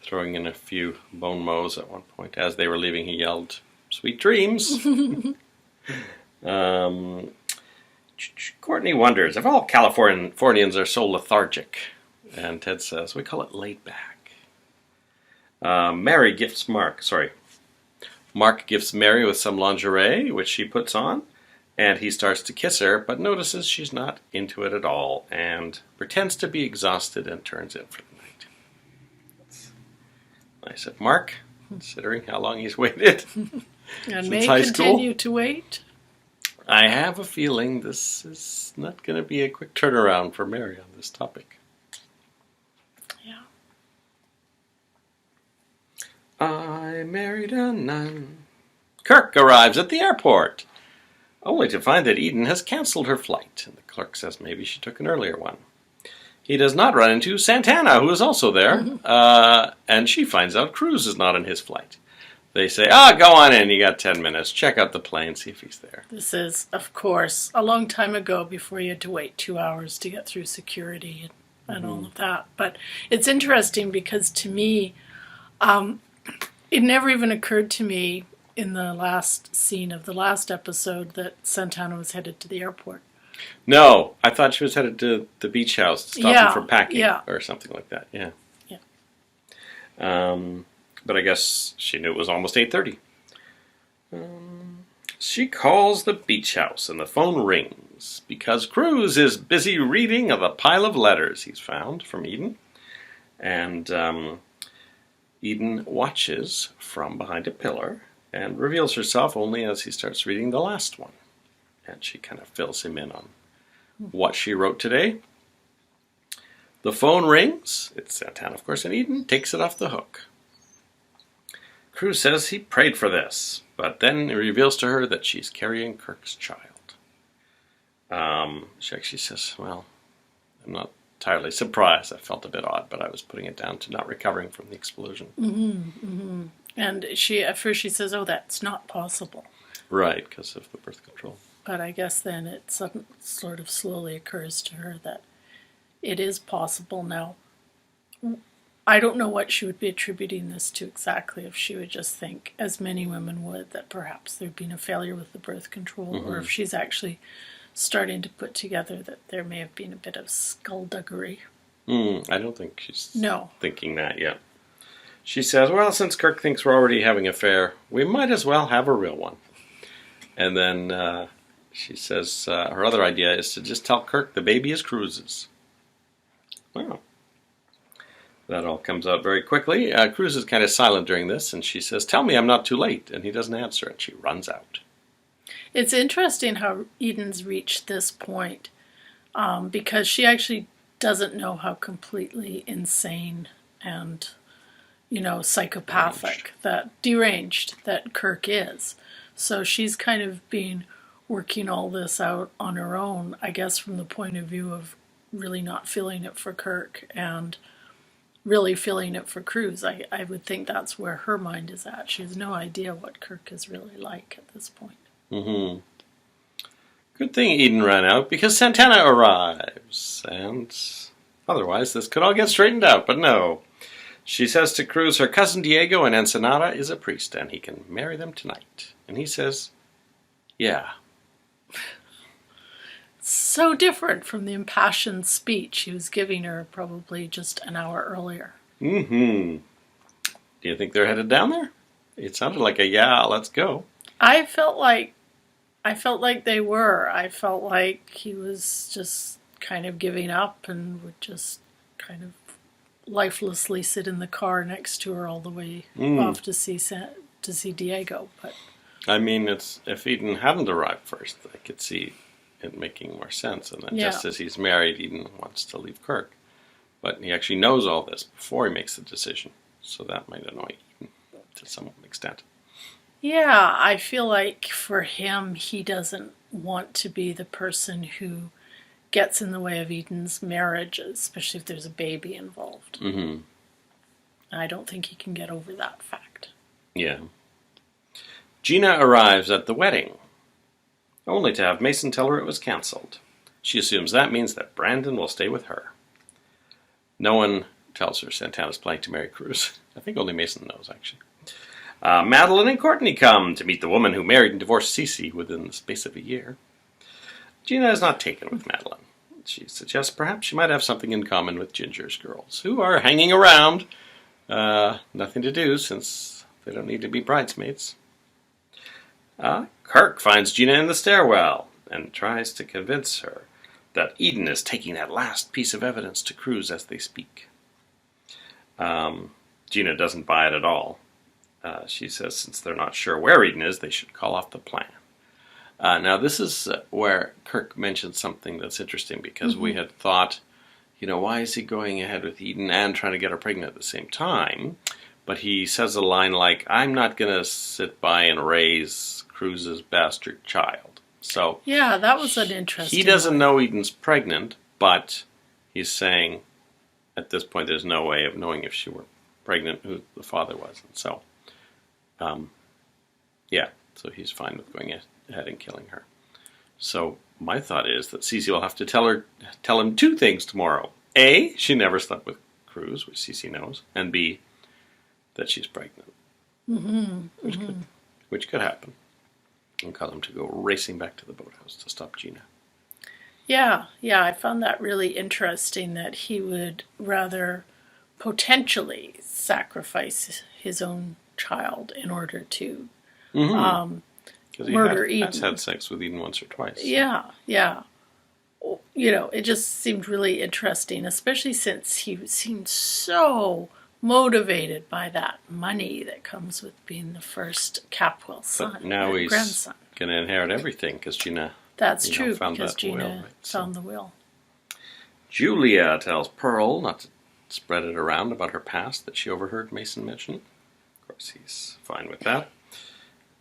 throwing in a few bon mots at one point. As they were leaving, he yelled, "Sweet dreams!" Courtney wonders if all Californians are so lethargic. And Ted says, we call it laid back. Mark gifts Mary with some lingerie, which she puts on, and he starts to kiss her, but notices she's not into it at all, and pretends to be exhausted and turns in for the night. That's nice of Mark, considering how long he's waited. And may high school. continue to wait. I have a feeling this is not going to be a quick turnaround for Mary on this topic. Yeah. I married a nun. Kirk arrives at the airport, only to find that Eden has canceled her flight, and the clerk says maybe she took an earlier one. He does not run into Santana, who is also there, and she finds out Cruz is not on his flight. they say, go on in, you got 10 minutes. Check out the plane, see if he's there. This is, of course, a long time ago before you had to wait 2 hours to get through security and all of that. But it's interesting because to me, it never even occurred to me in the last scene of the last episode that Santana was headed to the airport. No, I thought she was headed to the beach house, stopping for packing or something like that. Yeah. But I guess she knew it was almost 8:30. She calls the beach house and the phone rings because Cruz is busy reading the pile of letters he's found from Eden. And Eden watches from behind a pillar and reveals herself only as he starts reading the last one. And she kind of fills him in on what she wrote today. The phone rings. It's Santana, of course, and Eden takes it off the hook. Cruz says he prayed for this, but then it reveals to her that she's carrying Kirk's child. She actually says, well, I'm not entirely surprised. I felt a bit odd, but I was putting it down to not recovering from the explosion. And at first she says, that's not possible. Right, because of the birth control. But I guess then it sort of slowly occurs to her that it is possible now. I don't know what she would be attributing this to exactly, if she would just think, as many women would, that perhaps there'd been a failure with the birth control, or if she's actually starting to put together that there may have been a bit of skullduggery. I don't think she's thinking that yet. She says, well, since Kirk thinks we're already having an affair, we might as well have a real one. And then she says her other idea is to just tell Kirk the baby is Cruz's. Wow. That all comes out very quickly. Cruz is kind of silent during this, and she says, tell me I'm not too late. And he doesn't answer, and she runs out. It's interesting how Eden's reached this point, because she actually doesn't know how completely insane and, psychopathic, deranged that Kirk is. So she's kind of been working all this out on her own, I guess, from the point of view of really not feeling it for Kirk and really feeling it for Cruz. I would think that's where her mind is at. She has no idea what Kirk is really like at this point. Good thing Eden ran out, because Santana arrives, and otherwise this could all get straightened out, but no. She says to Cruz her cousin Diego in Ensenada is a priest, and he can marry them tonight. And he says, yeah. So different from the impassioned speech he was giving her probably just an hour earlier. Do you think they're headed down there? It sounded like a yeah, let's go. I felt like they were. I felt like he was just kind of giving up and would just kind of lifelessly sit in the car next to her all the way off to see Diego. But I mean, if Eden hadn't arrived first, I could see it making more sense. And then just as he's married, Eden wants to leave Kirk. But he actually knows all this before he makes the decision. So that might annoy Eden to some extent. Yeah, I feel like for him, he doesn't want to be the person who gets in the way of Eden's marriage, especially if there's a baby involved. I don't think he can get over that fact. Yeah. Gina arrives at the wedding, only to have Mason tell her it was cancelled. She assumes that means that Brandon will stay with her. No one tells her Santana's planning to marry Cruz. I think only Mason knows, actually. Madeline and Courtney come to meet the woman who married and divorced Cece within the space of a year. Gina is not taken with Madeline. She suggests perhaps she might have something in common with Ginger's girls, who are hanging around. Nothing to do since they don't need to be bridesmaids. Kirk finds Gina in the stairwell and tries to convince her that Eden is taking that last piece of evidence to Cruz as they speak. Gina doesn't buy it at all. She says since they're not sure where Eden is, they should call off the plan. Now, this is where Kirk mentioned something that's interesting, because we had thought, why is he going ahead with Eden and trying to get her pregnant at the same time? But he says a line like, I'm not going to sit by and raise Cruz's bastard child. So yeah, that was an interesting He doesn't know Eden's pregnant, but he's saying at this point there's no way of knowing if she were pregnant, who the father was. And so Yeah, so he's fine with going ahead and killing her. So my thought is that Cece will have to tell him two things tomorrow. A, she never slept with Cruz, which Cece knows, and B, that she's pregnant, which could happen, and cause him to go racing back to the boathouse to stop Gina. Yeah, I found that really interesting that he would rather potentially sacrifice his own child in order to murder Eden. Has had sex with Eden once or twice. So. Yeah. You know, it just seemed really interesting, especially since he seemed so motivated by that money that comes with being the first Capwell son. But now he's grandson. Going to inherit everything because Gina. That's true, because Gina will, right? Found the will. Julia tells Pearl not to spread it around about her past that she overheard Mason mention. Of course, he's fine with that.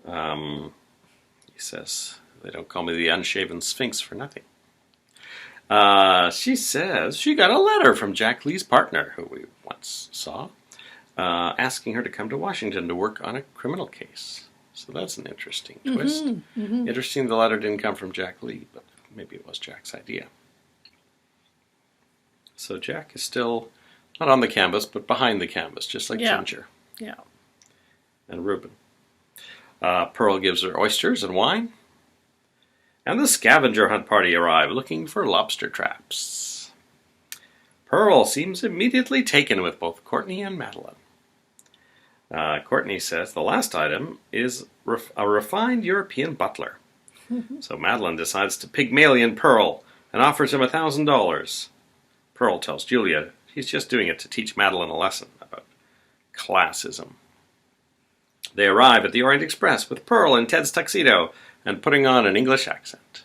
He says, they don't call me the unshaven Sphinx for nothing. She says she got a letter from Jack Lee's partner, who we once saw, asking her to come to Washington to work on a criminal case. So that's an interesting twist. Interesting the letter didn't come from Jack Lee, but maybe it was Jack's idea. So Jack is still not on the canvas, but behind the canvas, just like Ginger. Yeah. And Reuben. Pearl gives her oysters and wine. And the scavenger hunt party arrive looking for lobster traps. Pearl seems immediately taken with both Courtney and Madeline. Courtney says the last item is a refined European butler. So Madeline decides to Pygmalion Pearl and offers him $1,000. Pearl tells Julia he's just doing it to teach Madeline a lesson about classism. They arrive at the Orient Express with Pearl in Ted's tuxedo and putting on an English accent.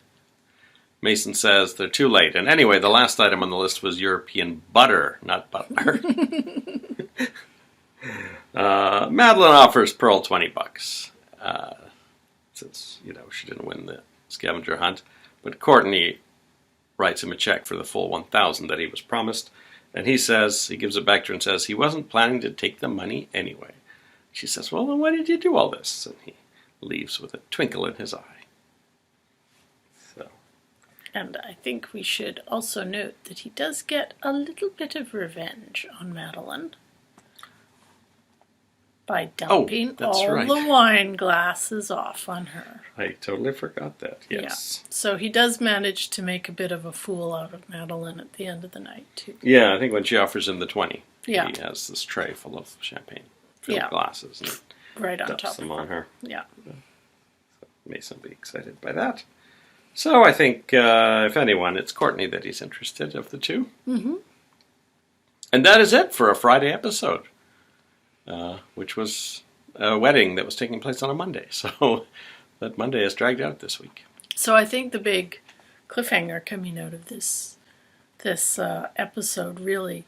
Mason says they're too late, and anyway, the last item on the list was European butter, not butler. Madeline offers Pearl $20, since, she didn't win the scavenger hunt, but Courtney writes him a check for the full $1,000 that he was promised, and he gives it back to her and says he wasn't planning to take the money anyway. She says, well, then why did you do all this? And he leaves with a twinkle in his eye. So. And I think we should also note that he does get a little bit of revenge on Madeline by dumping all the wine glasses off on her. I totally forgot that, yes. Yeah. So he does manage to make a bit of a fool out of Madeline at the end of the night, too. Yeah, I think when she offers him the 20, he Yeah. has this tray full of champagne-filled glasses and right on dumps top them of on her. Yeah. So Mason will be excited by that. So I think, if anyone, it's Courtney that he's interested of the two. Mm-hmm. And that is it for a Friday episode, which was a wedding that was taking place on a Monday. So that Monday is dragged out this week. So I think the big cliffhanger coming out of this episode really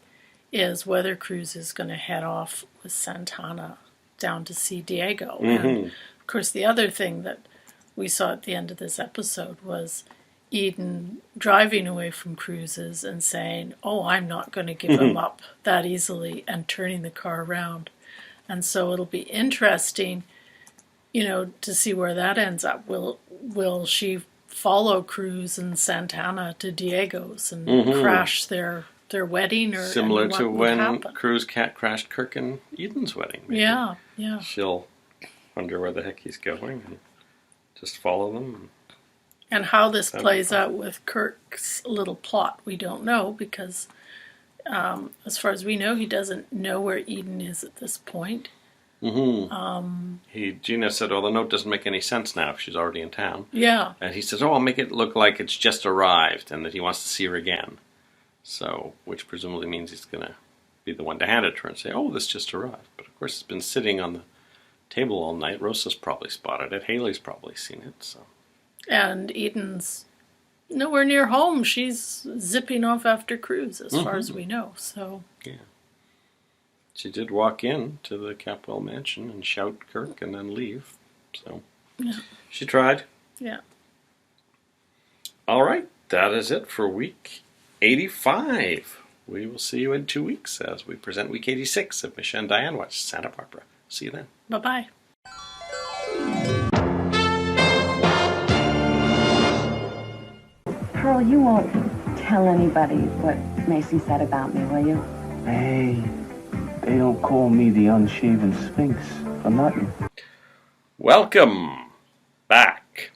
is whether Cruz is going to head off with Santana down to see Diego. Mm-hmm. And of course, the other thing that we saw at the end of this episode was Eden driving away from Cruz's and saying, oh, I'm not going to give him up that easily, and turning the car around. And so it'll be interesting, to see where that ends up. Will she follow Cruz and Santana to Diego's and crash their wedding, or similar to when happen? Cruz crashed Kirk and Eden's wedding? Maybe. Yeah. She'll wonder where the heck he's going and just follow them. And how this plays out with Kirk's little plot, we don't know, because as far as we know, he doesn't know where Eden is at this point. Gina said, the note doesn't make any sense now if she's already in town. Yeah. And he says, I'll make it look like it's just arrived and that he wants to see her again. So, which presumably means he's going to be the one to hand it to her and say, this just arrived. But of course, it's been sitting on the table all night. Rosa's probably spotted it. Haley's probably seen it. So. And Eden's nowhere near home. She's zipping off after Cruz, as far as we know. So. Yeah. She did walk in to the Capwell mansion and shout Kirk and then leave. So. Yeah. She tried. Yeah. All right. That is it for week 85. We will see you in 2 weeks as we present week 86 of Misha and Dianne Watch Santa Barbara. See you then. Bye-bye. Earl, you won't tell anybody what Macy said about me, will you? Hey, they don't call me the unshaven Sphinx for nothing. Welcome back.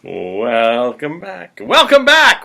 Welcome back. Welcome back.